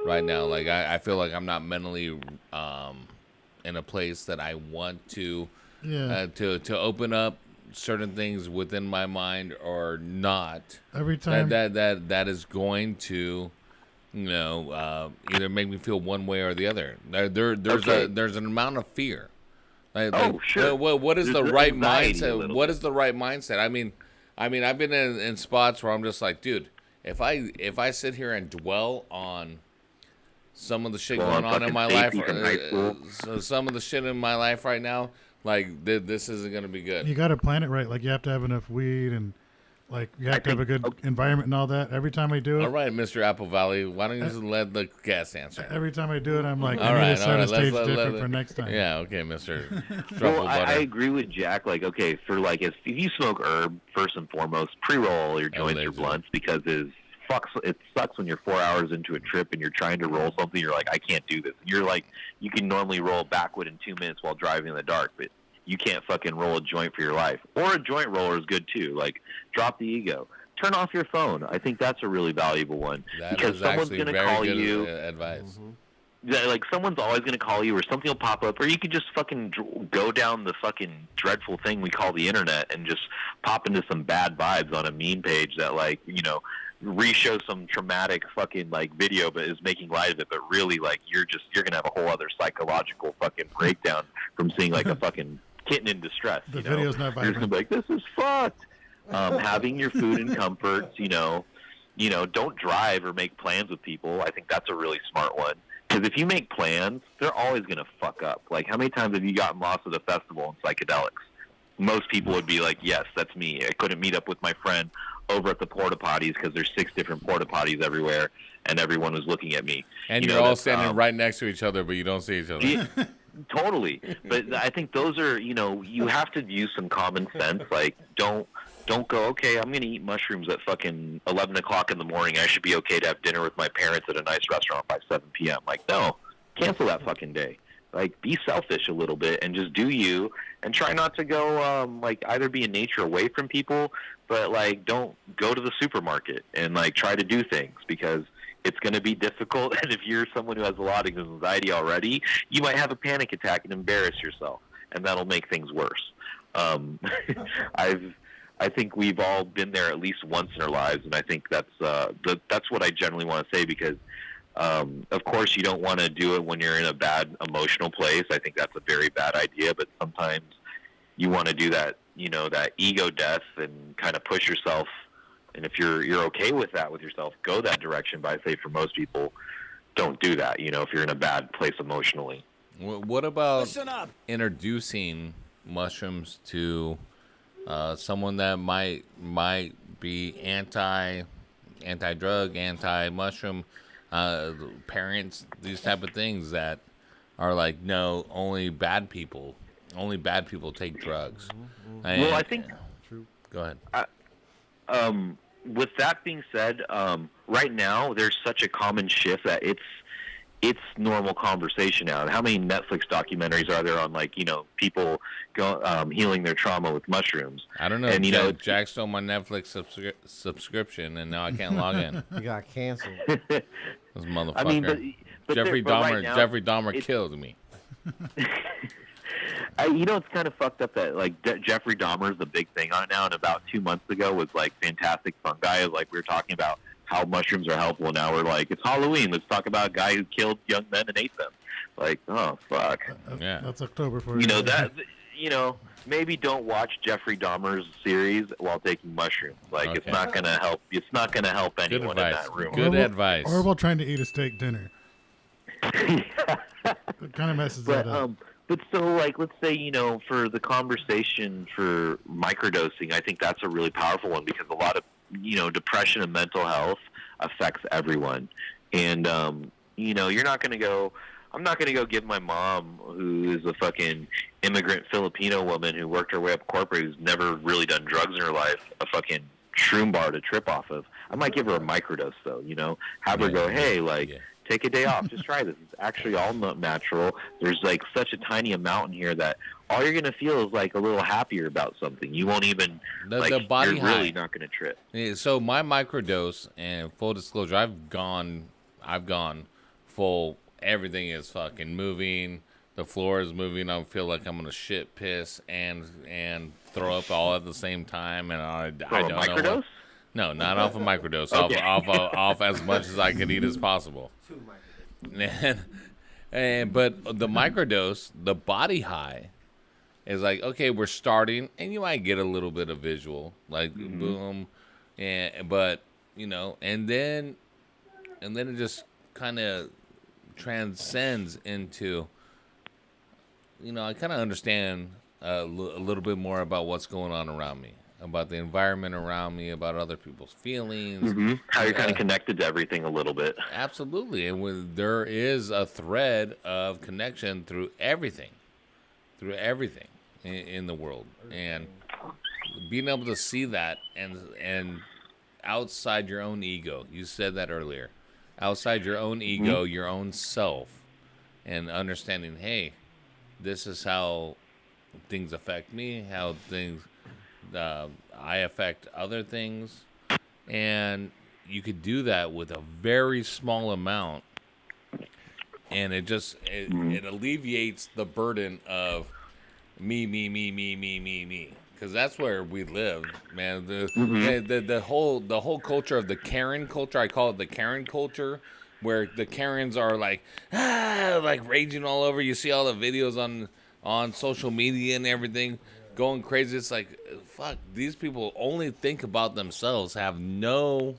right now. Like, I feel like I'm not mentally in a place that I want to to open up certain things within my mind or not. Every time that is going to, either make me feel one way or the other. There's an amount of fear. Sure. What is There's the right anxiety a mindset? little What is the right mindset? I mean, I've been in spots where I'm just like, dude, if I sit here and dwell on some of the shit going on in my life, so some of the shit in my life right now, like this isn't gonna be good. You got to plan it right. Like you have to have enough weed and like you have to have a good environment and all that. Every time I do it. All right, Mr. Apple Valley, why don't you just let the guest answer? Every time I do it, I'm like, all I need right, to set a stage let different for next time. Yeah, okay, Mr. Well, I agree with Jack. Like, okay, for like if you smoke herb, first and foremost, pre-roll your joints or blunts because it's sucks when you're 4 hours into a trip and you're trying to roll something. You're like, I can't do this. You're like, you can normally roll backward in 2 minutes while driving in the dark, but you can't fucking roll a joint for your life. Or a joint roller is good too. Like, drop the ego. Turn off your phone. I think that's a really valuable one. That because is someone's actually going to very call good you. advice. Yeah, like someone's always going to call you, or something will pop up, or you could just fucking go down the fucking dreadful thing we call the internet and just pop into some bad vibes on a meme page that, like, you know, re-show some traumatic fucking like video, but is making light of it. But really, like, you're gonna have a whole other psychological fucking breakdown from seeing like a fucking kitten in distress. The you know? video's not You're just gonna be like, this is fucked. Having your food and comforts, you know, don't drive or make plans with people. I think that's a really smart one. Because if you make plans, they're always going to fuck up. Like, how many times have you gotten lost at a festival in psychedelics? Most people would be like, yes, that's me. I couldn't meet up with my friend over at the porta potties because there's 6 different porta potties everywhere, and everyone was looking at me. And You you're know, all that's, standing right next to each other, but you don't see each other. Yeah, totally. But I think those are, you know, you have to use some common sense. Like, don't go, okay, I'm going to eat mushrooms at fucking 11 o'clock in the morning. I should be okay to have dinner with my parents at a nice restaurant by 7 p.m. Like, no, cancel that fucking day. Like, be selfish a little bit and just do you, and try not to go, like, either be in nature away from people, but, like, don't go to the supermarket and, like, try to do things, because it's going to be difficult. And if you're someone who has a lot of anxiety already, you might have a panic attack and embarrass yourself, and that'll make things worse. I think we've all been there at least once in our lives, and I think that's what I generally want to say, because of course you don't want to do it when you're in a bad emotional place. I think that's a very bad idea, but sometimes you want to do that, you know, that ego death and kind of push yourself. And if you're okay with that with yourself, go that direction. But I say for most people, don't do that, you know, if you're in a bad place emotionally. What about introducing mushrooms to someone that might be anti-drug, anti-mushroom, parents, these type of things that are like, no, only bad people take drugs. Well, I think. Go ahead. With that being said, right now there's such a common shift that it's normal conversation now. And how many Netflix documentaries are there on, like, you know, people healing their trauma with mushrooms? I don't know. And you know, Jack stole my Netflix subscription, and now I can't log in. You got canceled. This motherfucker. I mean, but Jeffrey but Dahmer. right now, Jeffrey Dahmer killed me. You know, it's kind of fucked up that, like, Jeffrey Dahmer is the big thing on it now, and about 2 months ago was, like, Fantastic Fungi. Like, we were talking about how mushrooms are helpful. Now we're like, it's Halloween. Let's talk about a guy who killed young men and ate them. Like, oh, fuck. That's October for you. You know, that, you know, maybe don't watch Jeffrey Dahmer's series while taking mushrooms. Like, it's not going to help. It's not going to help anyone in that room. Good advice. Or while trying to eat a steak dinner. It kind of messes that up. But so, like, let's say, you know, for the conversation for microdosing, I think that's a really powerful one, because a lot of, you know, depression and mental health affects everyone. And, you know, I'm not going to go give my mom, who is a fucking immigrant Filipino woman who worked her way up corporate, who's never really done drugs in her life, a fucking shroom bar to trip off of. I might give her a microdose, though, you know, have her go, hey, like, take a day off, just try this. It's actually all natural. There's, like, such a tiny amount in here that all you're going to feel is, like, a little happier about something. You won't even, the body you're high. really not going to trip. Yeah, so my microdose, and full disclosure, I've gone full. Everything is fucking moving. The floor is moving. I feel like I'm gonna shit, piss, and throw up all at the same time. And I don't know. Microdose? No, not off a microdose. Okay. Off as much as I could eat as possible. But the microdose, the body high, is like, okay, we're starting, and you might get a little bit of visual, like boom, but you know, and then it just kind of transcends into, you know, I kind of understand a little bit more about what's going on around me, about the environment around me, about other people's feelings, how you're kind of connected to everything a little bit. Absolutely, and there is a thread of connection through everything in the world, and being able to see that and outside your own ego. You said that earlier. Outside your own ego, your own self, and understanding, hey, this is how things affect me, how things I affect other things, and you could do that with a very small amount, and it alleviates the burden of me, because that's where we live, man. The whole culture of the Karen culture, I call it the Karen culture, where the Karens are like raging all over. You see all the videos on social media and everything going crazy. It's like, fuck, these people only think about themselves, have no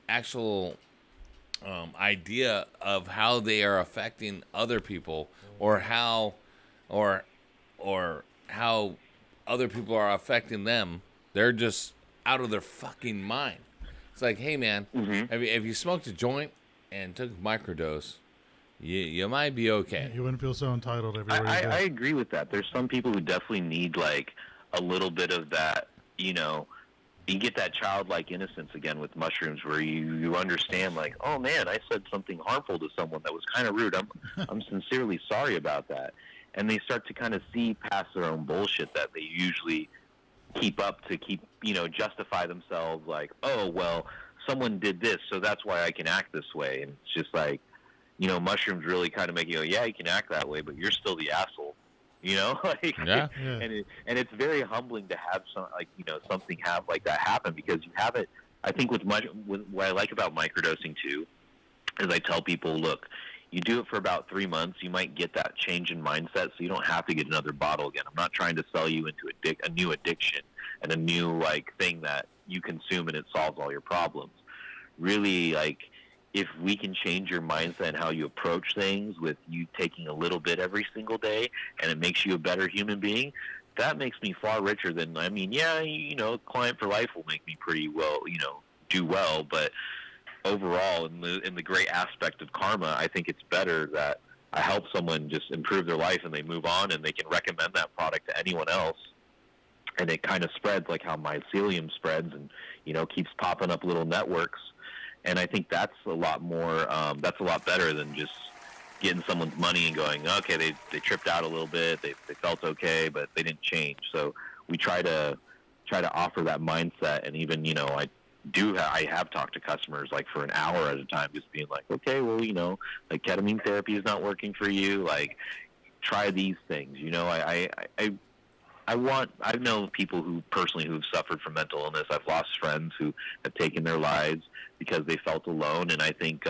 actual idea of how they are affecting other people, or how other people are affecting them. They're just out of their fucking mind. It's like, hey man, if you smoked a joint and took a microdose, you might be okay. You wouldn't feel so entitled everywhere you go. I agree with that. There's some people who definitely need like a little bit of that, you get that childlike innocence again with mushrooms, where you understand, like, oh man, I said something harmful to someone that was kind of rude. I'm sincerely sorry about that. And they start to kind of see past their own bullshit that they usually keep up to justify themselves, like, oh, well, someone did this, so that's why I can act this way. And it's just like, mushrooms really kind of make you go, yeah, you can act that way, but you're still the asshole, like, yeah. And it's very humbling to have something have like that happen, because you have it. I think with what I like about microdosing too is I tell people, look, you do it for about 3 months, you might get that change in mindset, so you don't have to get another bottle again. I'm not trying to sell you into a new addiction and a new thing that you consume and it solves all your problems. Really, if we can change your mindset and how you approach things, with you taking a little bit every single day, and it makes you a better human being, that makes me far richer than, client for life will make me pretty well, do well, but overall, in the great aspect of karma, I think it's better that I help someone just improve their life and they move on and they can recommend that product to anyone else, and it kind of spreads like how mycelium spreads and keeps popping up little networks. And I think that's a lot more that's a lot better than just getting someone's money and going, okay, they tripped out a little bit, they felt okay, but they didn't change. So we try to offer that mindset. And even I have talked to customers for an hour at a time, just being like, okay, well, ketamine therapy is not working for you. Try these things. I've known people who've suffered from mental illness. I've lost friends who have taken their lives because they felt alone. And I think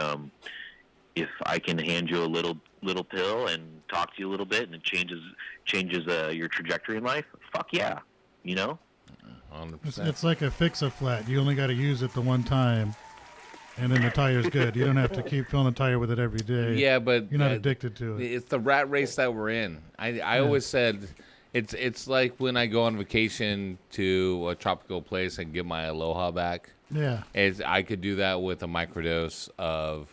if I can hand you a little pill and talk to you a little bit, and it changes your trajectory in life, fuck yeah, 100%. It's like a fix-a-flat. You only got to use it the one time, and then the tire's good. You don't have to keep filling the tire with it every day. Yeah, but you're not addicted to it. It's the rat race that we're in. I always said it's like when I go on vacation to a tropical place and get my aloha back. Yeah, I could do that with a microdose of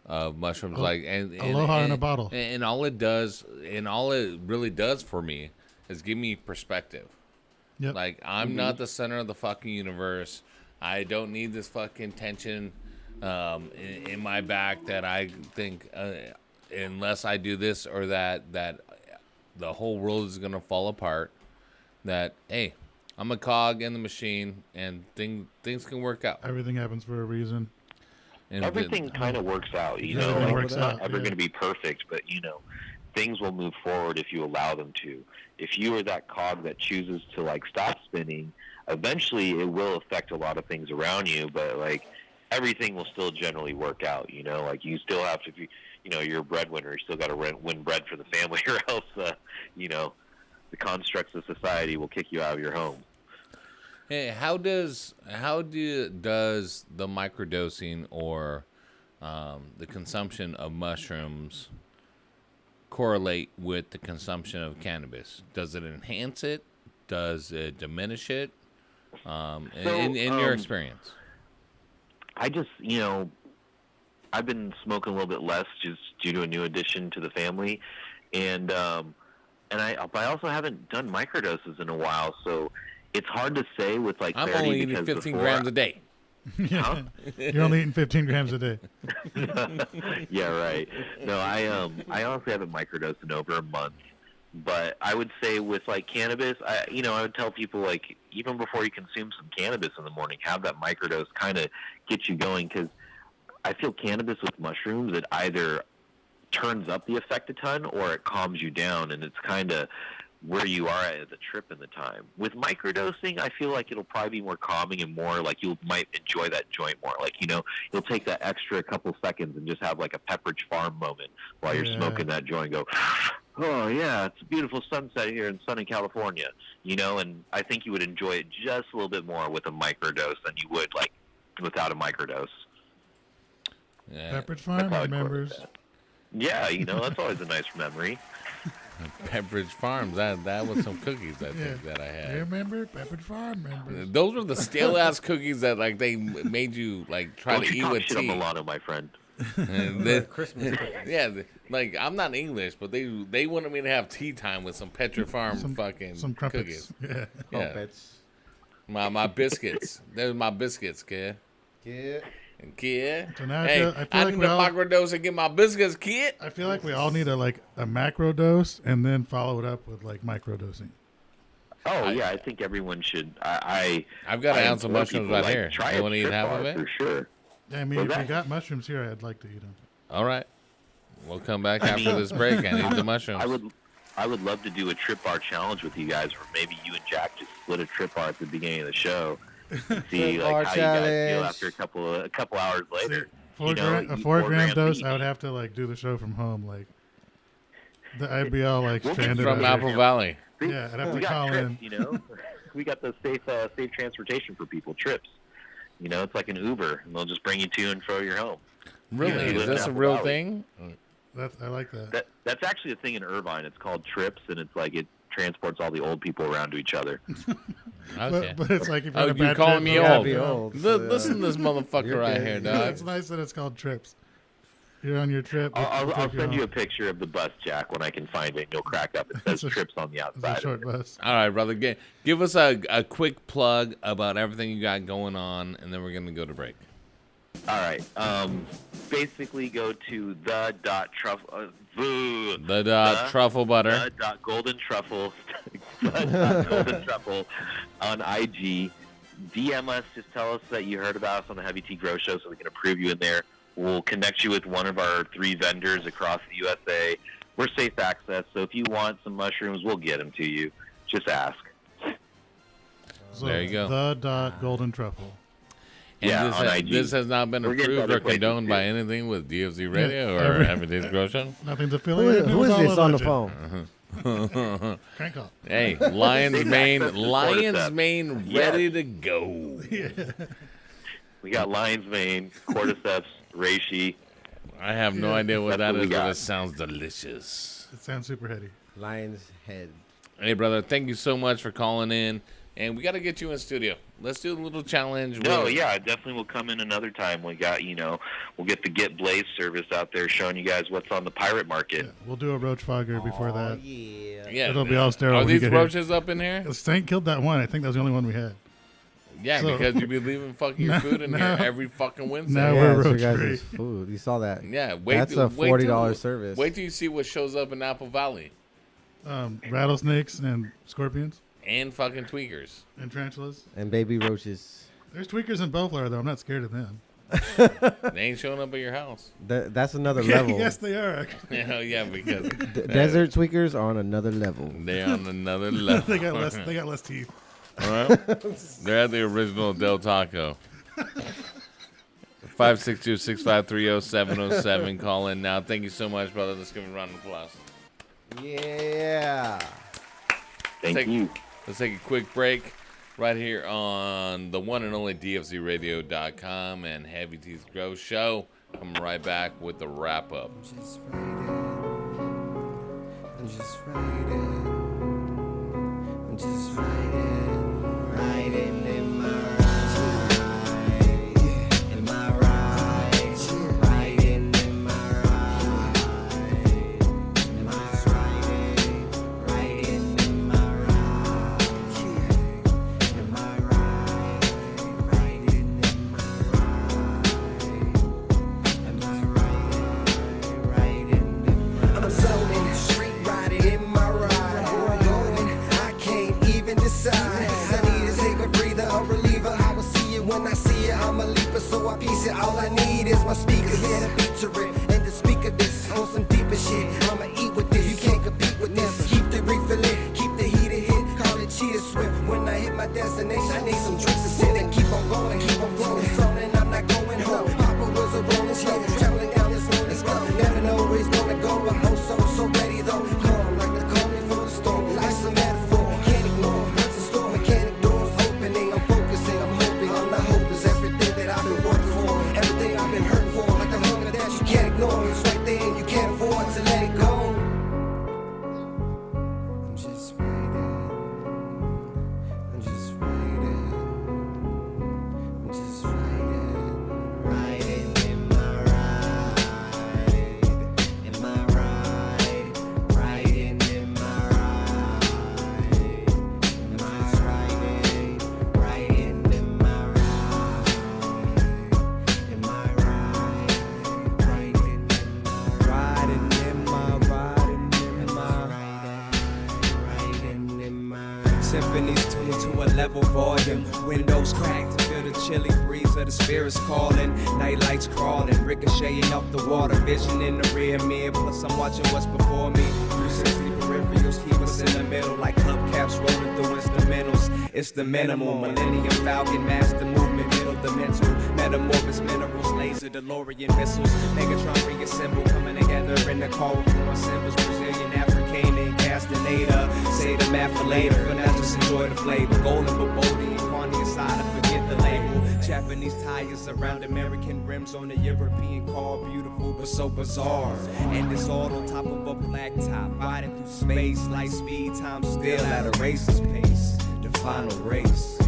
mushrooms, aloha in a bottle. And all it does, and all it really does for me, is give me perspective. Yep. I'm not the center of the fucking universe. I don't need this fucking tension in my back that I think unless I do this or that the whole world is going to fall apart. That, hey, I'm a cog in the machine, and things can work out. Everything happens for a reason. And everything kind of works out, It's not ever going to be perfect, but, things will move forward if you allow them to. If you are that cog that chooses to stop spinning, eventually it will affect a lot of things around you, but everything will still generally work out. You still have to be, you're a breadwinner. You still got to win bread for the family, or else, the constructs of society will kick you out of your home. Hey, how does the microdosing or the consumption of mushrooms correlate with the consumption of cannabis? Does it enhance it? Does it diminish it? In your experience? I just, I've been smoking a little bit less just due to a new addition to the family, and I also haven't done microdoses in a while, so it's hard to say with I'm only eating 15 grams a day. Yeah. You're only eating 15 grams a day. Yeah, right. No, I honestly haven't microdosed in over a month. But I would say with like cannabis, I would tell people like even before you consume some cannabis in the morning, have that microdose kind of get you going, because I feel cannabis with mushrooms, it either turns up the effect a ton or it calms you down, and it's kind of where you are at the trip in the time. With microdosing, I feel like it'll probably be more calming and more like you might enjoy that joint more. Like, you'll take that extra couple seconds and just have like a Pepperidge Farm moment while you're smoking that joint and go, oh yeah, it's a beautiful sunset here in sunny California, and I think you would enjoy it just a little bit more with a microdose than you would like without a microdose. Yeah. Pepperidge Farm members. Yeah, that's always a nice memory. Pepperidge Farms. That was some cookies I think that I had. You remember Pepperidge Farm members? Those were the stale ass cookies that like they made you like try Don't to you eat talk with shit tea. on Milano, my friend. Christmas cookies. Yeah, like I'm not English, but they wanted me to have tea time with some Pepperidge Farm fucking some crumpets. cookies. Yeah. Crumpets. My biscuits. Those my biscuits, kid. Kid. So now Hey, I feel I like need we a all, microdose and get my biscuits, kid. I feel like we all need a macro dose and then follow it up with like microdosing. Oh yeah, I think everyone should. I've got an ounce of mushrooms right here. Try You wanna eat Trip half of Bar it? for sure. Yeah, I mean, What's if that? you got mushrooms here, I'd like to eat them. All right, we'll come back after this break and eat the mushrooms. I would love to do a Trip Bar challenge with you guys, where maybe you and Jack just split a Trip Bar at the beginning of the show. And see Trip like Bar how you guys feel challenge. after a couple hours later. A 4 gram dose, I would have to like do the show from home. Like, I'd be all like stranded from out Apple here. Valley. Yeah, I'd have we to got call trips, in. We got the safe transportation for people. Trips. It's like an Uber, and they'll just bring you to and fro your home. Really? You Is live in this a Apple real Valley. thing? I like that. That's actually a thing in Irvine. It's called Trips, and it's like it transports all the old people around to each other. Okay. But it's like if Oh, you're you calling me old? old. Listen to this motherfucker right here, dog. It's nice that it's called Trips. You're on your trip. I'll send you a picture of the bus, Jack, when I can find it. And you'll crack up. It says Trips on the outside. It's a short bus. All right, brother. Give us a quick plug about everything you got going on, and then we're going to go to break. All right. Basically, go to the.truffle. Truffle butter. Golden truffle. Golden truffle on IG. DM us. Just tell us that you heard about us on the Heavy Tea Grow Show, so we can approve you in there. We'll connect you with one of our 3 vendors across the USA. We're safe access, so if you want some mushrooms, we'll get them to you. Just ask. So There you go. The golden truffle. And Yeah, this, on ha- IG. this has not been We're getting approved other or places, condoned by too. anything with DFZ Radio Yeah, or Happy Days Grow Show. Nothing's affiliated. Who It was is all this on the alleged. phone? Crank up. Hey, Lion's Safe Mane, access to Lion's Cordyceps. Mane, Yes. ready to go. We got Lion's Mane, Cordyceps, Reishi. I have no idea what That's that what is, we but got. it sounds delicious. It sounds super heady. Lion's head. Hey, brother, thank you so much for calling in. And we got to get you in studio. Let's do a little challenge. No, with- yeah, definitely will come in another time. We got, we'll get the Get Blaze service out there showing you guys what's on the pirate market. We'll do a roach fogger before that. Yeah. It'll be all sterile. Are when you these get here. roaches up in here? Stank killed that one. I think that was the only one we had. Yeah, So- because you be leaving fucking your food in here every fucking Wednesday. Now Yeah, we're it's your roach free. guys' food. You saw that. Yeah, That's a $40 service. Wait till you see what shows up in Apple Valley. Rattlesnakes and scorpions And fucking tweakers. and tarantulas. And baby roaches. There's tweakers in Bellflower, though. I'm not scared of them. They ain't showing up at your house. That's another level. Yes, they are. Yeah, because Desert tweakers are on another level. they're on another level. they got less teeth. All right. They're at the original Del Taco. 562-653-0707. Call in now. Thank you so much, brother. Let's give him a round of applause. Yeah. Thank you. Let's take a quick break right here on the one and only DFZRadio.com and Heavy Teeth Grow Show. Coming right back with the wrap up. Just writing. I'm just writing in my right. In my right. Writing in my right. Am I writing in my right? Am I writing in my so I piece it. All I need is my speakers, yeah, the beat to rip. And to speak of this on some deeper shit. I'ma eat with this, you can't compete with this. Keep the reefer lit, keep the heater hit. Call it cheetah swift. When I hit my destination, I need some drinks to sit and keep on going, keep on rolling. Zoning, I'm not going home. Papa was a rolling stone, traveling down this lonely road. Never know where he's gonna go, but oh so ready though. Calm like the calm before the storm. Life's a metaphor, can't ignore. What's in store? Mechanic doors opening. I'm focusing, I'm hoping. I'm not hopeless. Everything that I've been working for, everything I've been hurting for, like the hunger that you can't ignore. It's right there and you can't afford to let it go. I'm just waiting. I'm just waiting. I'm just waiting. Riding in my ride. In my ride. Riding in my ride. In my riding. Riding in my ride. In my ride. Riding in my riding in my riding in my riding in my Symphonies tuned to a level volume. Windows cracked to feel the chilly breeze of the spirits calling. Night lights crawling, ricocheting off the water. Vision in the rear mirror, plus I'm watching what's before me. 360 peripherals keep us in the middle, like hubcaps rolling through instrumentals. It's the minimal, Millennium Falcon, master movement, middle dimensional. Metamorphous minerals, laser, DeLorean missiles. Megatron reassemble, coming together in the car with four symbols. Brazilian, African, Castaneda. Say the math for later, for now just enjoy the flavor. Golden Babodi, Kwani aside, forget the label. Japanese tires around American rims on a European car. Beautiful but so bizarre. And it's all on top of a black top. Riding through space, light speed, time still at a racer's pace. The final race.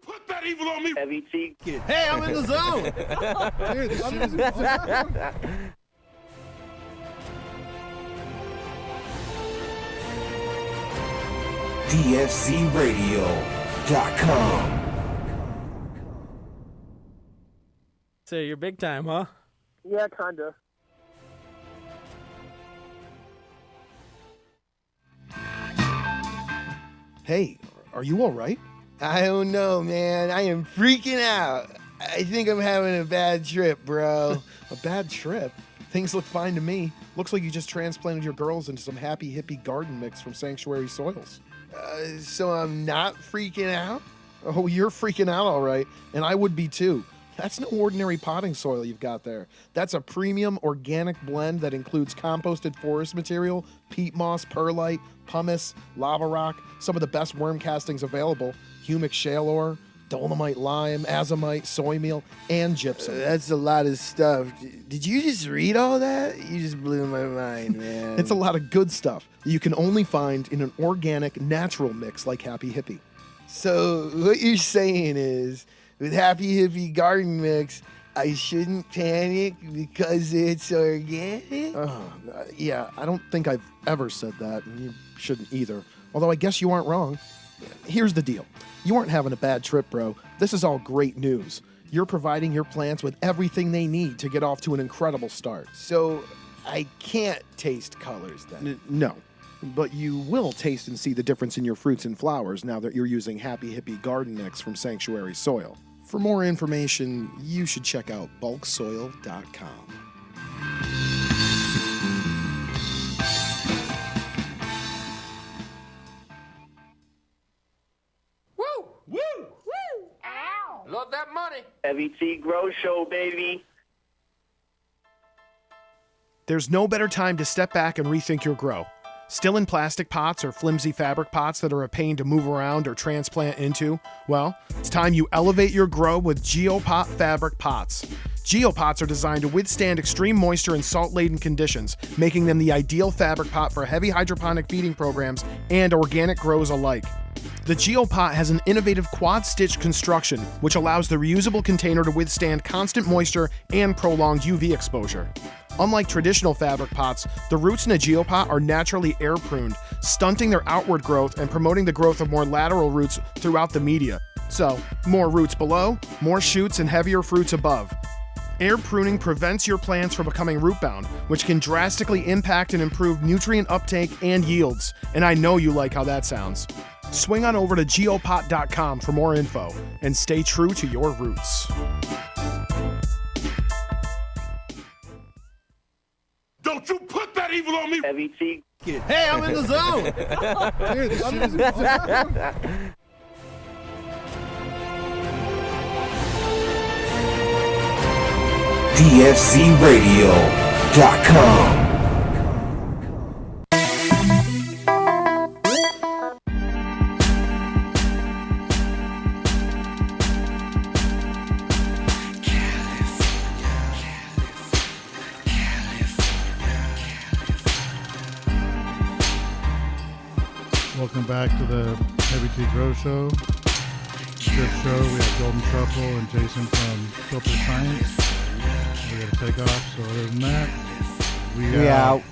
Put that evil on me. Heavy T. Hey, I'm in the zone. Dude, this shit is DFCRadio.com. So you're big time, huh? Yeah, kinda. Hey, are you all right? I don't know, man. I am freaking out. I think I'm having a bad trip, bro. A bad trip? Things look fine to me. Looks like you just transplanted your girls into some happy hippie garden mix from Sanctuary Soils. So I'm not freaking out? Oh, you're freaking out, all right. And I would be too. That's no ordinary potting soil you've got there. That's a premium organic blend that includes composted forest material, peat moss, perlite, pumice, lava rock, some of the best worm castings available, humic shale ore, dolomite lime, azomite, soy meal, and gypsum. That's a lot of stuff. Did you just read all that? You just blew my mind, man. It's a lot of good stuff that you can only find in an organic, natural mix like Happy Hippie. So what you're saying is, with Happy Hippie Garden Mix, I shouldn't panic because it's organic? Yeah, I don't think I've ever said that, and you shouldn't either. Although I guess you aren't wrong. Here's the deal. You aren't having a bad trip, bro. This is all great news. You're providing your plants with everything they need to get off to an incredible start. So I can't taste colors then? No. But you will taste and see the difference in your fruits and flowers now that you're using Happy Hippie Garden Mix from Sanctuary Soil. For more information, you should check out bulksoil.com. Woo! Woo! Woo! Ow! Love that money. Heavy T Grow Show, baby. There's no better time to step back and rethink your grow. Still in plastic pots or flimsy fabric pots that are a pain to move around or transplant into? Well, it's time you elevate your grow with GeoPot fabric pots. GeoPots are designed to withstand extreme moisture and salt-laden conditions, making them the ideal fabric pot for heavy hydroponic feeding programs and organic grows alike. The GeoPot has an innovative quad-stitch construction, which allows the reusable container to withstand constant moisture and prolonged UV exposure. Unlike traditional fabric pots, the roots in a GeoPot are naturally air-pruned, stunting their outward growth and promoting the growth of more lateral roots throughout the media. So, more roots below, more shoots, and heavier fruits above. Air pruning prevents your plants from becoming root-bound, which can drastically impact and improve nutrient uptake and yields. And I know you like how that sounds. Swing on over to geopot.com for more info, and stay true to your roots. Don't you put that evil on me! Heavy T. Hey, I'm in the zone. Dude, this shit is DFCRadio.com. Welcome back to the Heavy Tea Grow Show. Good show. We have Golden Truffle and Jason from Filter Science. We got to take off. So other than that, we out.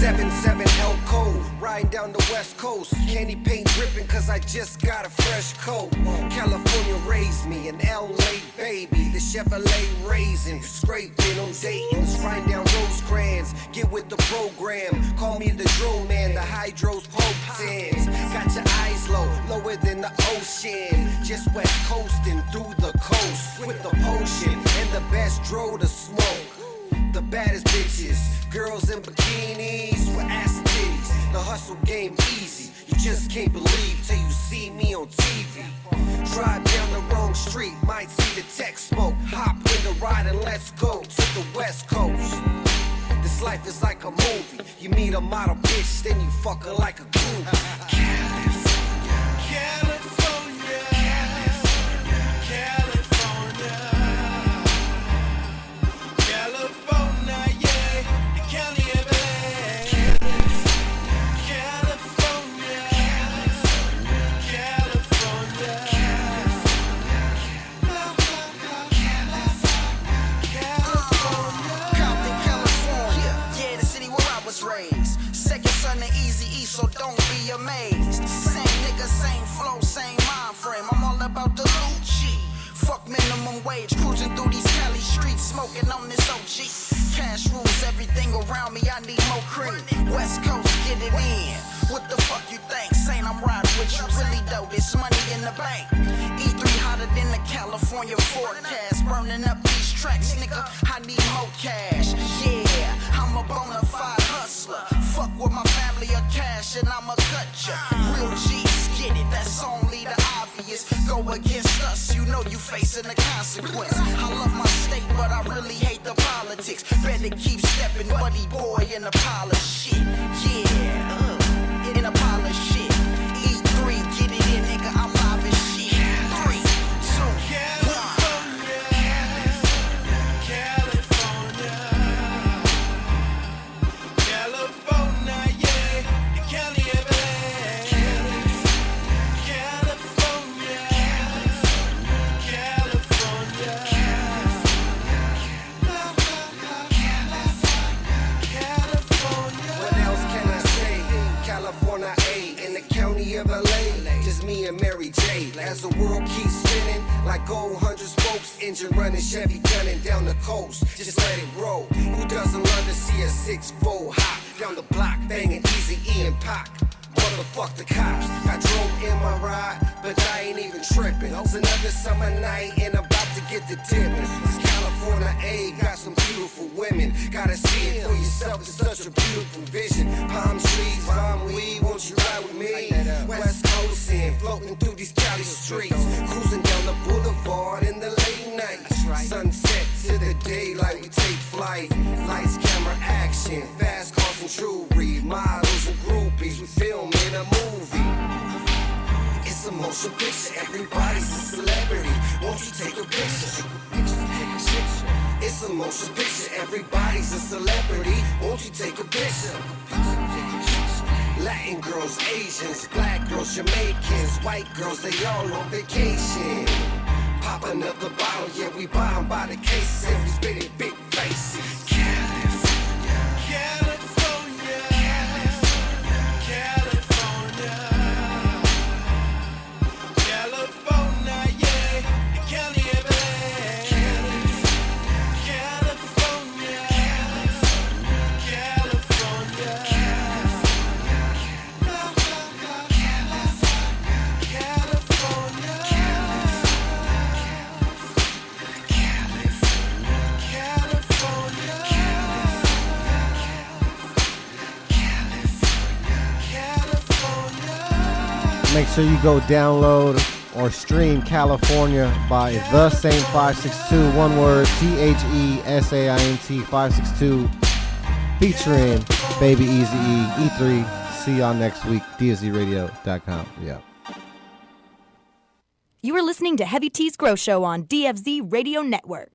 7-7 Elk Cove, riding down the west coast. Candy paint dripping cause I just got a fresh coat. California raised me, an LA baby. The Chevrolet raisin, scraping on Dayton's, riding down Rosecrans. Get with the program, call me the drone man, the hydros potens. Got your eyes low, lower than the ocean. Just west coasting through the coast with the potion and the best dro to smoke. The baddest bitches, girls in bikinis with ass and titties. The hustle game easy, you just can't believe till you see me on TV. Drive down the wrong street, might see the tech smoke. Hop in the ride and let's go to the west coast. This life is like a movie, you meet a model bitch, then you fuck her like a groupie. So don't be amazed. Same nigga, same flow, same mind frame. I'm all about the Lucci. Fuck minimum wage, cruising through these Cali streets, smoking on this OG. Cash rules everything around me, I need more cream. West Coast, get it in. What the fuck you think? Saying I'm riding with you, really though, this money in the bank. E3 hotter than the California forecast. Burning up these tracks, nigga, I need more cash. Yeah, I'm a bona fide hustler. Fuck with my family or cash and I'ma cut ya. Real G's get it, that's only the obvious. Go against us, you know you facing the consequence. I love my state, but I really hate the politics. Better keep stepping, buddy boy, in the pile of shit. Yeah, in a pile of shit. E3, get it in, nigga, I'm live as shit. 3, 2, 1. Mary J. As the world keeps spinning, like gold 100 spokes, engine running, Chevy gunning down the coast. Just let it roll. Who doesn't love to see a 6-4 hop down the block, banging Easy E and Pac? Motherfuck the cops. I drove in my ride, but I ain't even tripping. It's another summer night and about to get the dipping. It's California A, got some beautiful women. Gotta see it for yourself, it's such a beautiful vision. Palm trees, palm weed, won't you ride with me? West Coast in, floating through these Cali streets. Cruising down the boulevard in the late night. Sunset to the daylight, we take flight. Lights, camera, action, fast cars and jewelry. Models and groupies, we film in a movie. It's a motion picture, everybody's a celebrity. Won't you take a picture? It's a motion picture, everybody's a celebrity. Won't you take a picture? Latin girls, Asians, black girls, Jamaicans, white girls, they all on vacation. Pop another bottle, yeah, we buy 'em by the case, and we spitting big faces. California, California, California, California, yeah, Cali everywhere. California, California, Make sure you go download or stream California by The Saint 562, one word, THESAINT 562, featuring Baby Easy E, E3. See y'all next week, DFZRadio.com. Yeah. You are listening to Heavy T's Grow Show on DFZ Radio Network.